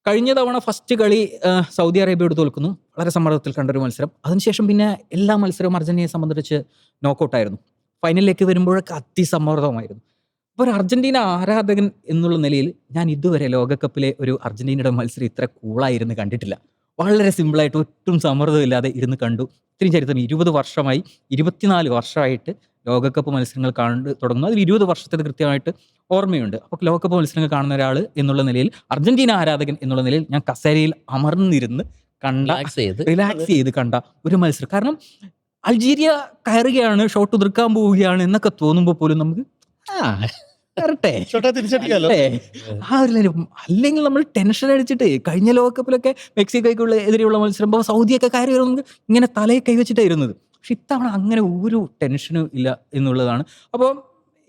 കഴിഞ്ഞ തവണ ഫസ്റ്റ് കളി സൗദി അറേബ്യയോട് തോൽക്കുന്നു, വളരെ സമ്മർദ്ദത്തിൽ കണ്ടൊരു മത്സരം. അതിനുശേഷം പിന്നെ എല്ലാ മത്സരവും അർജന്റീനയെ സംബന്ധിച്ച് നോക്കൗട്ടായിരുന്നു. ഫൈനലിലേക്ക് വരുമ്പോഴൊക്കെ അതിസമ്മർദ്ദമായിരുന്നു. അപ്പോൾ ഒരു അർജന്റീന ആരാധകൻ എന്നുള്ള നിലയിൽ ഞാൻ ഇതുവരെ ലോകകപ്പിലെ ഒരു അർജന്റീനയുടെ മത്സരം ഇത്ര കൂളായിരുന്നു കണ്ടിട്ടില്ല. വളരെ സിമ്പിളായിട്ട് ഒട്ടും സമ്മർദ്ദമില്ലാതെ ഇരുന്ന് കണ്ടു. ഇത്രയും ചരിത്രം 20 വർഷമായി, 24 വർഷമായിട്ട് ലോകകപ്പ് മത്സരങ്ങൾ കണ്ടു തുടങ്ങുന്നു. അതിൽ 20 വർഷത്തേത് കൃത്യമായിട്ട് ഓർമ്മയുണ്ട്. അപ്പോൾ ലോകകപ്പ് മത്സരങ്ങൾ കാണുന്ന ഒരാൾ എന്നുള്ള നിലയിൽ, അർജന്റീന ആരാധകൻ എന്നുള്ള നിലയിൽ ഞാൻ കസേരയിൽ അമർന്നിരുന്ന് റിലാക്സ് ചെയ്ത് കണ്ട ഒരു മത്സരം. കാരണം അൾജീരിയ കയറുകയാണ്, ഷോട്ട് ഉതിർക്കാൻ പോവുകയാണ് എന്നൊക്കെ തോന്നുമ്പോൾ പോലും നമുക്ക് അല്ലെങ്കിൽ നമ്മൾ ടെൻഷൻ അടിച്ചിട്ട് കഴിഞ്ഞ ലോകകപ്പിലൊക്കെ മെക്സിക്കോയ്ക്കുള്ള എതിരെയുള്ള മത്സരം സൗദിയൊക്കെ കയറി നമുക്ക് ഇങ്ങനെ തലയെ കൈവച്ചിട്ടാണ് ഇരുന്നത്. പക്ഷെ ഇത്തവണ അങ്ങനെ ഒരു ടെൻഷനും ഇല്ല എന്നുള്ളതാണ്. അപ്പോൾ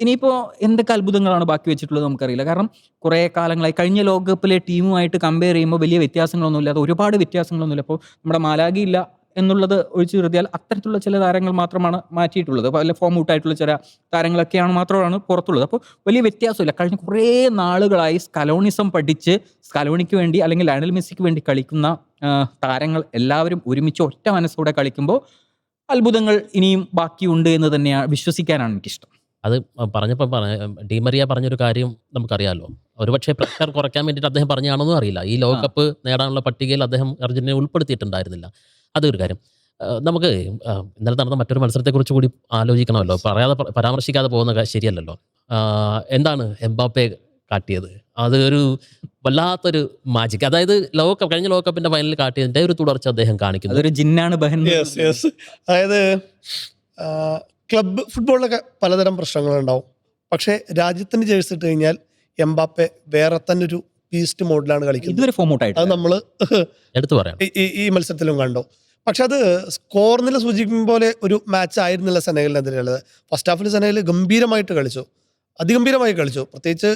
ഇനിയിപ്പോൾ എന്തൊക്കെ അത്ഭുതങ്ങളാണ് ബാക്കി വെച്ചിട്ടുള്ളത് നമുക്കറിയില്ല. കാരണം കുറേ കാലങ്ങളായി കഴിഞ്ഞ ലോകകപ്പിലെ ടീമുമായിട്ട് കമ്പയർ ചെയ്യുമ്പോൾ വലിയ വ്യത്യാസങ്ങളൊന്നുമില്ല, അത് ഒരുപാട് വ്യത്യാസങ്ങളൊന്നുമില്ല. അപ്പോൾ നമ്മുടെ മാലാഗി ഇല്ല എന്നുള്ളത് ഒഴിച്ചു നിർത്തിയാൽ അത്തരത്തിലുള്ള ചില താരങ്ങൾ മാത്രമാണ് മാറ്റിയിട്ടുള്ളത്. അപ്പോൾ അതിൽ ഫോം ഔട്ടായിട്ടുള്ള ചില താരങ്ങളൊക്കെയാണ് മാത്രമാണ് പുറത്തുള്ളത്. അപ്പോൾ വലിയ വ്യത്യാസമില്ല. കഴിഞ്ഞ കുറേ നാളുകളായി സ്കലോണിസം പഠിച്ച് സ്കലോണിക്ക് വേണ്ടി അല്ലെങ്കിൽ ലയണൽ മെസ്സിക്ക് വേണ്ടി കളിക്കുന്ന താരങ്ങൾ എല്ലാവരും ഒരുമിച്ച് ഒറ്റ മനസ്സോടെ കളിക്കുമ്പോൾ അത്ഭുതങ്ങൾ ഇനിയും ബാക്കിയുണ്ട് എന്ന് തന്നെയാണ് വിശ്വസിക്കാനാണ് എനിക്കിഷ്ടം. അത് പറഞ്ഞപ്പോൾ ഡിമറിയ പറഞ്ഞൊരു കാര്യം നമുക്കറിയാമല്ലോ. ഒരുപക്ഷെ പ്രഷർ കുറയ്ക്കാൻ വേണ്ടിയിട്ട് അദ്ദേഹം പറഞ്ഞാണെന്നും അറിയില്ല. ഈ ലോകകപ്പ് നേടാനുള്ള പട്ടികയിൽ അദ്ദേഹം അർജന്റീനയെ ഉൾപ്പെടുത്തിയിട്ടുണ്ടായിരുന്നില്ല. അതൊരു കാര്യം. നമുക്ക് ഇന്നലെ നടന്ന മറ്റൊരു മത്സരത്തെക്കുറിച്ച് കൂടി ആലോചിക്കണമല്ലോ. പരാമർശിക്കാതെ പോകുന്ന ശരിയല്ലല്ലോ. എന്താണ് എംബാപ്പെ കാട്ടിയത്? അത് ഒരു വല്ലാത്തൊരു മാജിക്. അതായത് കഴിഞ്ഞ ലോകകപ്പിന്റെ ഫൈനലിൽ കാട്ടിയതിന്റെ ഒരു തുടർച്ച അദ്ദേഹം കാണിക്കുന്നു. അതൊരു ജിന്നാണ് ബഹൻ. അതായത് ക്ലബ്ബ് ഫുട്ബോളിലൊക്കെ പലതരം പ്രശ്നങ്ങളുണ്ടാവും. പക്ഷേ രാജ്യത്തിന് ജേഴ്സി ഇട്ട് കഴിഞ്ഞാൽ എംബാപ്പെ വേറെ തന്നെ ഒരു ബീസ്റ്റ് മോഡിലാണ് കളിക്കുന്നത്. ഇതുവരെ ഫോം ഔട്ടായിട്ട് അത് നമ്മൾ എടുത്തു പറയാം. ഈ മത്സരത്തിലും കണ്ടോ. പക്ഷെ അത് സ്കോർ നില സൂചിപ്പിക്കും പോലെ ഒരു മാച്ച് ആയിരുന്നില്ല സെനഗലിനെതിരെയുള്ളത്. ഫസ്റ്റ് ഹാഫിൽ സെനഗൽ ഗംഭീരമായിട്ട് കളിച്ചു. അതിഗംഭീരമായി കളിച്ചു. പ്രത്യേകിച്ച്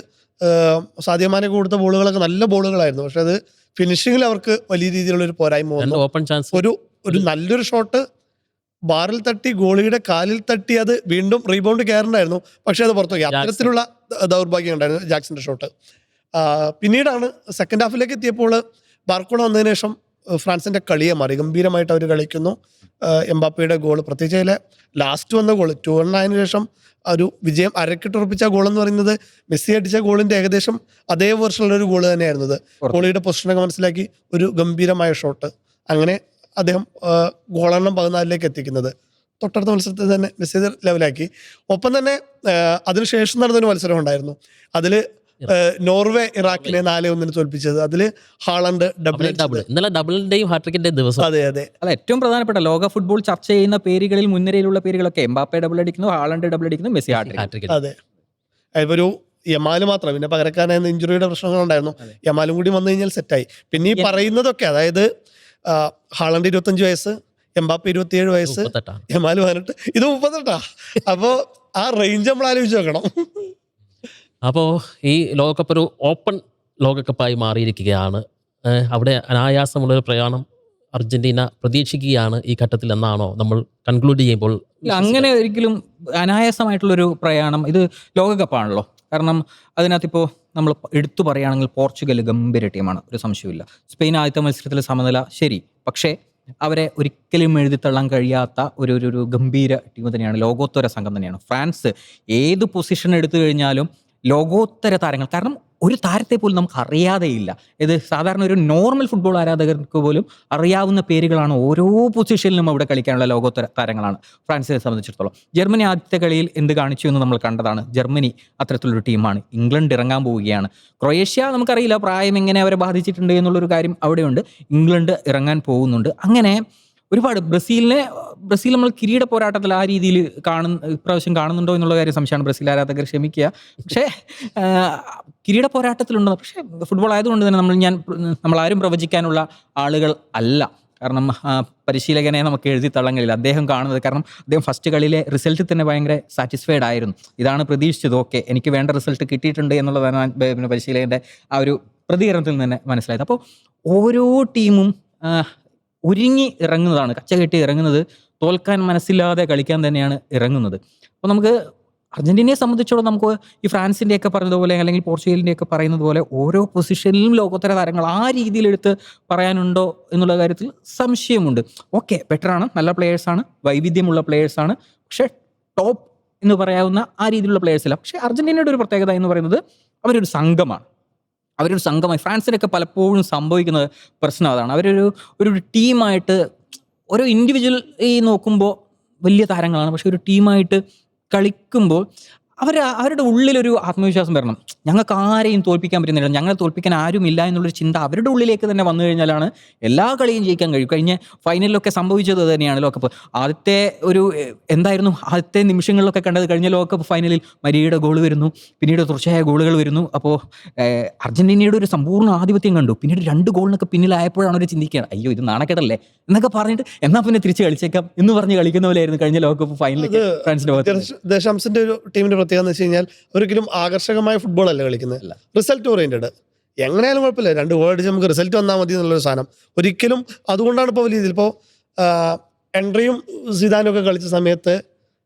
സാദിയോ മാനെ കൊടുത്ത ബോളുകളൊക്കെ നല്ല ബോളുകളായിരുന്നു. പക്ഷെ അത് ഫിനിഷിങ്ങിൽ അവർക്ക് വലിയ രീതിയിലുള്ളൊരു പോരായ്മ വന്നു. ഓപ്പൺ ചാൻസ് ഒരു നല്ലൊരു ഷോട്ട് ബാറിൽ തട്ടി ഗോളിയുടെ കാലിൽ തട്ടി അത് വീണ്ടും റീബൗണ്ട് കയറണ്ടായിരുന്നു, പക്ഷെ അത് പുറത്തുപോയി. അത്തരത്തിലുള്ള ദൗർഭാഗ്യം ഉണ്ടായിരുന്നു ജാക്സന്റെ ഷോട്ട്. പിന്നീടാണ് സെക്കൻഡ് ഹാഫിലേക്ക് എത്തിയപ്പോൾ ബാർക്കോള വന്നതിന് ശേഷം ഫ്രാൻസിന്റെ കളിയെ മാറി. ഗംഭീരമായിട്ട് അവർ കളിക്കുന്നു. എംബാപ്പയുടെ ഗോൾ, പ്രത്യേകിച്ച് അതിലെ ലാസ്റ്റ് വന്ന ഗോൾ 2-1 ആയതിനു ശേഷം ഒരു വിജയം അരക്കിട്ടുറപ്പിച്ച ഗോൾ എന്ന് പറയുന്നത് മെസ്സി അടിച്ച ഗോളിന്റെ ഏകദേശം അതേ വേർഷനുള്ള ഒരു ഗോൾ തന്നെയായിരുന്നത്. ഗോളിയുടെ പൊസിഷനൊക്കെ മനസ്സിലാക്കി ഒരു ഗംഭീരമായ ഷോട്ട്. അങ്ങനെ അദ്ദേഹം ഗോളെണ്ണം 14 എത്തിക്കുന്നത്. തൊട്ടടുത്ത മത്സരത്തിൽ തന്നെ മെസ്സി ലെവലാക്കി. ഒപ്പം തന്നെ അതിനുശേഷം നടന്നൊരു മത്സരം ഉണ്ടായിരുന്നു. അതിൽ നോർവേ ഇറാഖിനെ 4-1 തോൽപ്പിച്ചത്. അതിൽ ഹാളണ്ട് ഇന്നലെ ഡബിളിന്റെയും ഹാട്രിക്കിന്റെയും ദിവസം. അതെ അതെ. അല്ല, ഏറ്റവും പ്രധാനപ്പെട്ട ലോക ഫുട്ബോൾ ചർച്ച ചെയ്യുന്ന പേരുകളിൽ മുൻനിരയിലുള്ള പേരുകളൊക്കെ എംബാപ്പെ ഡബിൾ അടിക്കുന്നു, ഹാളണ്ട് ഡബിൾ അടിക്കുന്നു, മെസ്സി ഹാട്രിക്. അതെ, ഒരു യമാല് മാത്രം, പിന്നെ പകരക്കാരനായ ഇഞ്ചുറിയുടെ പ്രശ്നങ്ങളുണ്ടായിരുന്നു. യമാലും കൂടി വന്നു കഴിഞ്ഞാൽ സെറ്റായി. പിന്നെ ഈ പറയുന്നതൊക്കെ, അതായത് ഹാളണ്ട് 25 വയസ്സ്, എംബാപ്പെ 27 വയസ്സ്, യമാല് 18, ഇത് 38. അപ്പോ ആ റേഞ്ച് നമ്മൾ ആലോചിച്ച് നോക്കണം. അപ്പോൾ ഈ ലോകകപ്പ് ഒരു ഓപ്പൺ ലോകകപ്പായി മാറിയിരിക്കുകയാണ്. അവിടെ അനായാസമുള്ളൊരു പ്രയാണം അർജന്റീന പ്രതീക്ഷിക്കുകയാണ് ഈ ഘട്ടത്തിൽ എന്നാണോ നമ്മൾ കൺക്ലൂഡ് ചെയ്യുമ്പോൾ? അങ്ങനെ ഒരിക്കലും അനായാസമായിട്ടുള്ളൊരു പ്രയാണം, ഇത് ലോകകപ്പാണല്ലോ. കാരണം അതിനകത്തിപ്പോൾ നമ്മൾ എടുത്തു പറയുകയാണെങ്കിൽ പോർച്ചുഗൽ ഗംഭീര ടീമാണ്, ഒരു സംശയമില്ല. സ്പെയിൻ ആദ്യത്തെ മത്സരത്തിൽ സമനില, ശരി, പക്ഷേ അവരെ ഒരിക്കലും എഴുതിത്തള്ളാൻ കഴിയാത്ത ഒരു ഗംഭീര ടീം തന്നെയാണ്, ലോകോത്തര സംഘം തന്നെയാണ്. ഫ്രാൻസ് ഏത് പൊസിഷൻ എടുത്തു കഴിഞ്ഞാലും ലോകോത്തര താരങ്ങൾ, കാരണം ഒരു താരത്തെ പോലും നമുക്ക് അറിയാതെയില്ല. ഇത് സാധാരണ ഒരു നോർമൽ ഫുട്ബോൾ ആരാധകർക്ക് പോലും അറിയാവുന്ന പേരുകളാണ്. ഓരോ പൊസിഷനിലും അവിടെ കളിക്കാനുള്ള ലോകോത്തര താരങ്ങളാണ് ഫ്രാൻസിനെ സംബന്ധിച്ചിടത്തോളം. ജർമ്മനി ആദ്യത്തെ കളിയിൽ എന്ത് കാണിച്ചു എന്ന് നമ്മൾ കണ്ടതാണ്. ജർമ്മനി അത്തരത്തിലൊരു ടീമാണ്. ഇംഗ്ലണ്ട് ഇറങ്ങാൻ പോവുകയാണ്. ക്രൊയേഷ്യ നമുക്കറിയില്ല പ്രായം എങ്ങനെ അവരെ ബാധിച്ചിട്ടുണ്ട് എന്നുള്ളൊരു കാര്യം അവിടെയുണ്ട്. ഇംഗ്ലണ്ട് ഇറങ്ങാൻ പോകുന്നുണ്ട്. അങ്ങനെ ഒരുപാട് ബ്രസീൽ നമ്മൾ കിരീട പോരാട്ടത്തിൽ ആ രീതിയിൽ ഇപ്രാവശ്യം കാണുന്നുണ്ടോ എന്നുള്ള കാര്യം സംശയമാണ്. ബ്രസീൽ ആരാധകർ ക്ഷമിക്കുക. പക്ഷേ കിരീട പോരാട്ടത്തിലുണ്ടോ? പക്ഷേ ഫുട്ബോൾ ആയതുകൊണ്ട് തന്നെ നമ്മളാരും പ്രവചിക്കാനുള്ള ആളുകൾ അല്ല. കാരണം പരിശീലകനെ നമുക്ക് എഴുതി തള്ളങ്ങളില്ല. അദ്ദേഹം കാണുന്നത്, കാരണം അദ്ദേഹം ഫസ്റ്റ് കളിയിലെ റിസൾട്ടിൽ തന്നെ ഭയങ്കര സാറ്റിസ്ഫൈഡ് ആയിരുന്നു. ഇതാണ് പ്രതീക്ഷിച്ചത്, ഓക്കെ എനിക്ക് വേണ്ട റിസൾട്ട് കിട്ടിയിട്ടുണ്ട് എന്നുള്ളതാണ് പിന്നെ പരിശീലകൻ്റെ ആ ഒരു പ്രതികരണത്തിൽ നിന്ന് തന്നെ മനസ്സിലായത്. അപ്പോൾ ഓരോ ടീമും ഒരുങ്ങി ഇറങ്ങുന്നതാണ്, കച്ചകെട്ടി ഇറങ്ങുന്നത്, തോൽക്കാൻ മനസ്സില്ലാതെ കളിക്കാൻ തന്നെയാണ് ഇറങ്ങുന്നത്. അപ്പോൾ നമുക്ക് അർജന്റീനയെ സംബന്ധിച്ചോളം നമുക്ക് ഈ ഫ്രാൻസിൻ്റെയൊക്കെ പറഞ്ഞതുപോലെ അല്ലെങ്കിൽ പോർച്ചുഗലിൻ്റെയൊക്കെ പറയുന്നത് പോലെ ഓരോ പൊസിഷനിലും ലോകോത്തര താരങ്ങൾ ആ രീതിയിലെടുത്ത് പറയാനുണ്ടോ എന്നുള്ള കാര്യത്തിൽ സംശയമുണ്ട്. ഓക്കെ, ബെറ്ററാണ്, നല്ല പ്ലെയേഴ്സാണ്, വൈവിധ്യമുള്ള പ്ലെയേഴ്സാണ്, പക്ഷേ ടോപ്പ് എന്ന് പറയാവുന്ന ആ രീതിയിലുള്ള പ്ലെയേഴ്സില്ല. പക്ഷേ അർജന്റീനയുടെ ഒരു പ്രത്യേകത എന്ന് പറയുന്നത് അവരൊരു സംഘമാണ്. അവരൊരു സംഘമായി, ഫ്രാൻസിനൊക്കെ പലപ്പോഴും സംഭവിക്കുന്നത് പ്രശ്നം അതാണ്. ഒരു ടീമായിട്ട്, ഓരോ ഇൻഡിവിജ്വൽ നോക്കുമ്പോൾ വലിയ താരങ്ങളാണ്, പക്ഷെ ഒരു ടീമായിട്ട് കളിക്കുമ്പോൾ അവരുടെ ഉള്ളിലൊരു ആത്മവിശ്വാസം വരണം. ഞങ്ങൾക്ക് ആരെയും തോൽപ്പിക്കാൻ പറ്റുന്നില്ല, ഞങ്ങളെ തോൽപ്പിക്കാൻ ആരുമില്ല എന്നുള്ളൊരു ചിന്ത അവരുടെ ഉള്ളിലേക്ക് തന്നെ വന്നു കഴിഞ്ഞാലാണ് എല്ലാ കളിയും ജയിക്കാൻ കഴിയും. കഴിഞ്ഞ ഫൈനലിലൊക്കെ സംഭവിച്ചത് തന്നെയാണ് ലോകകപ്പ്. ആദ്യത്തെ നിമിഷങ്ങളിലൊക്കെ കണ്ടത്, കഴിഞ്ഞ ലോകകപ്പ് ഫൈനലിൽ മരിയയുടെ ഗോൾ വരുന്നു, പിന്നീട് തുടർച്ചയായ ഗോളുകൾ വരുന്നു. അപ്പോൾ അർജന്റീനയുടെ ഒരു സമ്പൂർണ്ണ ആധിപത്യം കണ്ടു. പിന്നീട് 2 ഗോളിനൊക്കെ പിന്നിലായപ്പോഴാണ് ഒരു ചിന്തിക്കുകയാണ്, അയ്യോ ഇത് നാണക്കേടല്ലേ എന്നൊക്കെ പറഞ്ഞിട്ട് എന്നാൽ പിന്നെ തിരിച്ച് കളിച്ചേക്കാം എന്ന് പറഞ്ഞ് കളിക്കുന്ന പോലെയായിരുന്നു കഴിഞ്ഞ ലോകകപ്പ് ഫൈനലിൽ ഫ്രാൻസിന്റെ ദേശാംശന്റെ ഒരു ടീമിന്റെ പ്രത്യേകത എന്ന് വെച്ച് കഴിഞ്ഞാൽ ഒരിക്കലും ആകർഷകമായ ഫുട്ബോൾ അല്ല കളിക്കുന്നത്, റിസൾട്ട് ഓറിയന്റഡ്. എങ്ങനെയാലും കുഴപ്പമില്ല, 2 ഗോൾ അടിച്ച് നമുക്ക് റിസൾട്ട് വന്നാൽ മതി എന്നുള്ളൊരു സാധനം. ഒരിക്കലും അതുകൊണ്ടാണ് ഇപ്പോൾ വലിയ ഇതിൽ ഇപ്പോൾ എൻട്രിയും സിദാനും ഒക്കെ കളിച്ച സമയത്ത്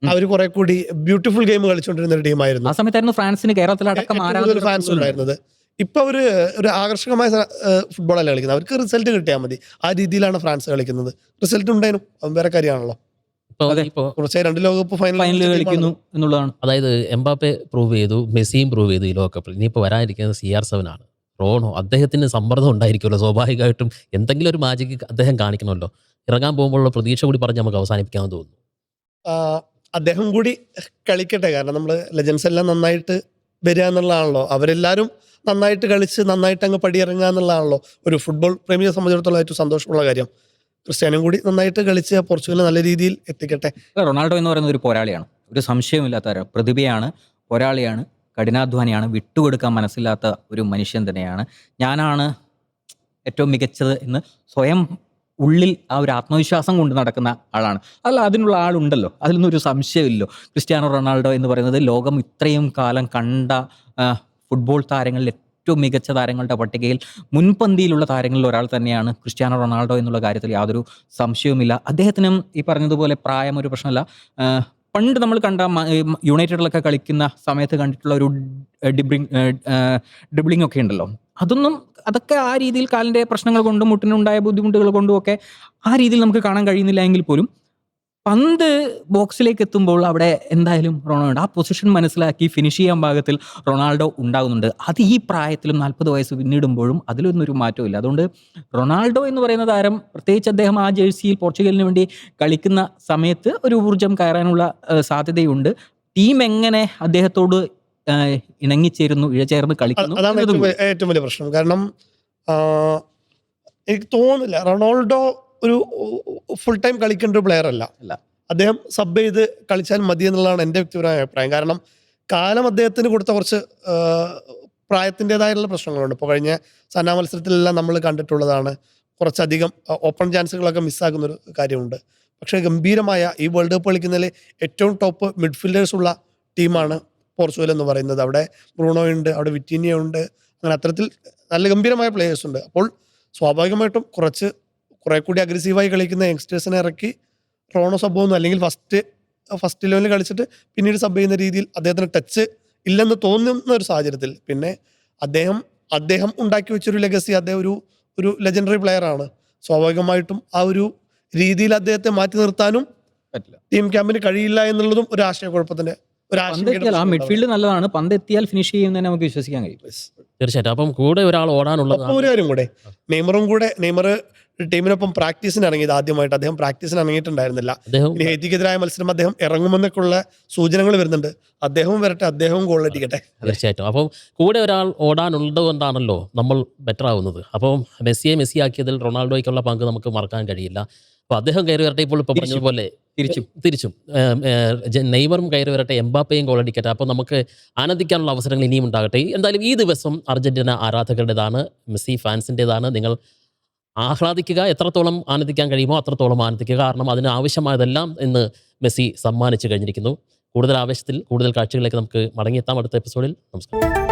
അവർ കുറെ കൂടി ബ്യൂട്ടിഫുൾ ഗെയിം കളിച്ചുകൊണ്ടിരുന്ന ഒരു ടീമായിരുന്നു. ആ സമയത്തായിരുന്നു ഫ്രാൻസിന് കേരളത്തിലടക്കം ഫാൻസ് ഉണ്ടായിരുന്നത്. ഇപ്പൊ ഒരു ആകർഷകമായ ഫുട്ബോൾ അല്ല കളിക്കുന്നത്, അവർക്ക് റിസൾട്ട് കിട്ടിയാൽ മതി. ആ രീതിയിലാണ് ഫ്രാൻസ് കളിക്കുന്നത്. റിസൾട്ട് ഉണ്ടായിരുന്നു, അത് വേറെ കാര്യമാണല്ലോ. കുറച്ചായി 2 ലോകകപ്പ് ഫൈനലിൽ കളിക്കുന്നു എന്നുള്ളതാണ്. അതായത് എംബാപ്പെ പ്രൂവ് ചെയ്തു, മെസ്സിയും പ്രൂവ് ചെയ്തു ഈ ലോകകപ്പിൽ. ഇനിയിപ്പോൾ വരാനിരിക്കുന്നത് CR7 ആണ്. റോണോ, അദ്ദേഹത്തിന് സമ്മർദ്ദം ഉണ്ടായിരിക്കുമല്ലോ സ്വാഭാവികമായിട്ടും. എന്തെങ്കിലും ഒരു മാജിക് അദ്ദേഹം കാണിക്കണമല്ലോ. ഇറങ്ങാൻ പോകുമ്പോഴുള്ള പ്രതീക്ഷ കൂടി പറഞ്ഞ് നമുക്ക് അവസാനിപ്പിക്കാമെന്ന് തോന്നുന്നു. അദ്ദേഹം കൂടി കളിക്കട്ടെ, കാരണം നമ്മൾ ലെജൻസ് എല്ലാം നന്നായിട്ട് വരിക എന്നുള്ളതാണല്ലോ. അവരെല്ലാവരും നന്നായിട്ട് കളിച്ച് നന്നായിട്ട് അങ്ങ് പടിയിറങ്ങുക എന്നുള്ളതാണല്ലോ ഒരു ഫുട്ബോൾ പ്രേമിയെ സംബന്ധിച്ചിടത്തോളം ഏറ്റവും സന്തോഷമുള്ള കാര്യം. ക്രിസ്ത്യാനും കൂടി നന്നായിട്ട് കളിച്ച് പോർച്ചുഗലിനെ നല്ല രീതിയിൽ എത്തിക്കട്ടെ. റൊണാൾഡോ എന്ന് പറയുന്നത് ഒരു പോരാളിയാണ്, ഒരു സംശയമില്ലാത്ത പ്രതിഭയാണ്, പോരാളിയാണ്, കഠിനാധ്വാനിയാണ്, വിട്ടുകൊടുക്കാൻ മനസ്സില്ലാത്ത ഒരു മനുഷ്യൻ തന്നെയാണ്. ഞാനാണ് ഏറ്റവും മികച്ചത് എന്ന് സ്വയം ഉള്ളിൽ ആ ഒരു ആത്മവിശ്വാസം കൊണ്ട് നടക്കുന്ന ആളാണ്. അല്ല, അതിനുള്ള ആളുണ്ടല്ലോ, അതിലൊന്നും ഒരു സംശയമില്ലല്ലോ. ക്രിസ്ത്യാനോ റൊണാൾഡോ എന്ന് പറയുന്നത് ലോകം ഇത്രയും കാലം കണ്ട ഫുട്ബോൾ താരങ്ങളിൽ ഏറ്റവും മികച്ച താരങ്ങളുടെ പട്ടികയിൽ മുൻപന്തിയിലുള്ള താരങ്ങളിൽ ഒരാൾ തന്നെയാണ് ക്രിസ്ത്യാനോ റൊണാൾഡോ എന്നുള്ള കാര്യത്തിൽ യാതൊരു സംശയവുമില്ല. അദ്ദേഹത്തിനും ഈ പറഞ്ഞതുപോലെ പ്രായം ഒരു പ്രശ്നമല്ല. പണ്ട് നമ്മൾ കണ്ട യുണൈറ്റഡിലൊക്കെ കളിക്കുന്ന സമയത്ത് കണ്ടിട്ടുള്ള ഒരു ഡ്രിബ്ലിംഗ് ഒക്കെ ഉണ്ടല്ലോ, അതൊക്കെ ആ രീതിയിൽ കാലിൻ്റെ പ്രശ്നങ്ങൾ കൊണ്ടും മുട്ടിനുണ്ടായ ബുദ്ധിമുട്ടുകൾ കൊണ്ടും ഒക്കെ ആ രീതിയിൽ നമുക്ക് കാണാൻ കഴിയുന്നില്ല എങ്കിൽ പോലും പന്ത് ബോക്സിലേക്ക് എത്തുമ്പോൾ അവിടെ എന്തായാലും റൊണാൾഡോ ആ പൊസിഷൻ മനസ്സിലാക്കി ഫിനിഷ് ചെയ്യാൻ പാകത്തിൽ റൊണാൾഡോ ഉണ്ടാകുന്നുണ്ട്. അത് ഈ പ്രായത്തിലും 40 വയസ്സ് പിന്നിടുമ്പോഴും അതിലൊന്നും ഒരു മാറ്റവും ഇല്ല. അതുകൊണ്ട് റൊണാൾഡോ എന്ന് പറയുന്ന താരം, പ്രത്യേകിച്ച് അദ്ദേഹം ആ ജേഴ്സിയിൽ പോർച്ചുഗലിന് വേണ്ടി കളിക്കുന്ന സമയത്ത് ഒരു ഊർജ്ജം കയറാനുള്ള സാധ്യതയുണ്ട്. ടീം എങ്ങനെ അദ്ദേഹത്തോട് ഇണങ്ങിച്ചേരുന്നു, ഇഴചേർന്ന് കളിക്കുന്നു, അതാണ് ഏറ്റവും വലിയ പ്രശ്നം. കാരണം എനിക്ക് തോന്നുന്നില്ല റൊണാൾഡോ ഒരു ഫുൾ ടൈം കളിക്കേണ്ട ഒരു പ്ലെയർ അല്ല. അദ്ദേഹം സബ് ചെയ്ത് കളിച്ചാൽ മതി എന്നുള്ളതാണ് എൻ്റെ വ്യക്തിപരമായ അഭിപ്രായം. കാരണം കാലം അദ്ദേഹത്തിന് കൊടുത്ത കുറച്ച് പ്രായത്തിൻ്റെതായുള്ള പ്രശ്നങ്ങളുണ്ട്. ഇപ്പോൾ കഴിഞ്ഞ സന്നാ മത്സരത്തിലെല്ലാം നമ്മൾ കണ്ടിട്ടുള്ളതാണ്. കുറച്ചധികം ഓപ്പൺ ചാൻസുകളൊക്കെ മിസ്സാക്കുന്നൊരു കാര്യമുണ്ട്. പക്ഷേ ഗംഭീരമായ ഈ വേൾഡ് കപ്പ് കളിക്കുന്നതിൽ ഏറ്റവും ടോപ്പ് മിഡ്ഫീൽഡേഴ്സ് ഉള്ള ടീമാണ് പോർച്ചുഗൽ എന്ന് പറയുന്നത്. അവിടെ ബ്രൂണോ ഉണ്ട്, അവിടെ വിറ്റീനിയ ഉണ്ട്, അങ്ങനെ അത്തരത്തിൽ നല്ല ഗംഭീരമായ പ്ലേയേഴ്സ് ഉണ്ട്. അപ്പോൾ സ്വാഭാവികമായിട്ടും കുറെ കൂടി അഗ്രസീവായി കളിക്കുന്ന യങ്സ്റ്റേഴ്സിനെ ഇറക്കി റോണോ സബ് ചെയ്യുന്നു, അല്ലെങ്കിൽ ഫസ്റ്റ് 11 കളിച്ചിട്ട് പിന്നീട് സബ് ചെയ്യുന്ന രീതിയിൽ അദ്ദേഹത്തിന് ടച്ച് ഇല്ലെന്ന് തോന്നുന്ന ഒരു സാഹചര്യത്തിൽ പിന്നെ അദ്ദേഹം ഉണ്ടാക്കി വെച്ചൊരു ലെഗസി, അദ്ദേഹം ഒരു ലെജൻഡറി പ്ലെയർ ആണ്. സ്വാഭാവികമായിട്ടും ആ ഒരു രീതിയിൽ അദ്ദേഹത്തെ മാറ്റി നിർത്താനും പറ്റില്ല, ടീം ക്യാമ്പിന് കഴിയില്ല എന്നുള്ളതും ഒരു ആശയക്കുഴപ്പത്തിന്റെ ആ മിഡ്ഫീൽഡ് നല്ലതാണ്, പന്ത് എത്തിയാൽ ഫിനിഷ് ചെയ്യുന്നതിനെ നമുക്ക് വിശ്വസിക്കാൻ കഴിയും. തീർച്ചയായിട്ടും. അപ്പം കൂടെ ഒരാൾ ഓടാനുള്ളത്. ഒരു കാര്യം കൂടെ, നെയ്മർ ടീമിനൊപ്പം പ്രാക്ടീസിന് ഇറങ്ങിയത് ആദ്യമായിട്ട്. അദ്ദേഹം പ്രാക്ടീസിന് ഇറങ്ങിയിട്ടുണ്ടായിരുന്നില്ല. ഇനി ഹെയ്ത്തിക്കെതിരായ മത്സരം അദ്ദേഹം ഇറങ്ങുമെന്നൊക്കെ ഉള്ള സൂചനകൾ വരുന്നുണ്ട്. അദ്ദേഹവും വരട്ടെ, അദ്ദേഹവും ഗോൾ അടിക്കട്ടെ. തീർച്ചയായിട്ടും. അപ്പം കൂടെ ഒരാൾ ഓടാനുള്ളത് കൊണ്ടാണല്ലോ നമ്മൾ ബെറ്റർ ആവുന്നത്. അപ്പം മെസ്സി ആക്കിയതിൽ റൊണാൾഡോയ്ക്കുള്ള പങ്ക് നമുക്ക് മറക്കാൻ കഴിയില്ല. അപ്പോൾ അദ്ദേഹം കയറി വരട്ടെ. ഇപ്പോൾ പറഞ്ഞതുപോലെ തിരിച്ചും നെയ്മറും കയറി വരട്ടെ, എംബാപ്പയും ഗോൾ അടിക്കട്ടെ. അപ്പോൾ നമുക്ക് ആനന്ദിക്കാനുള്ള അവസരങ്ങൾ ഇനിയും ഉണ്ടാകട്ടെ. എന്തായാലും ഈ ദിവസം അർജന്റീന ആരാധകരുടേതാണ്, മെസ്സി ഫാൻസിൻ്റെതാണ്. നിങ്ങൾ ആഹ്ലാദിക്കുക, എത്രത്തോളം ആനന്ദിക്കാൻ കഴിയുമോ അത്രത്തോളം ആനന്ദിക്കുക. കാരണം അതിന് ആവശ്യമായതെല്ലാം ഇന്ന് മെസ്സി സമ്മാനിച്ചു കഴിഞ്ഞിരിക്കുന്നു. കൂടുതൽ ആവേശത്തിൽ കൂടുതൽ കാഴ്ചകളിലേക്ക് നമുക്ക് മടങ്ങിയെത്താം അടുത്ത എപ്പിസോഡിൽ. നമസ്കാരം.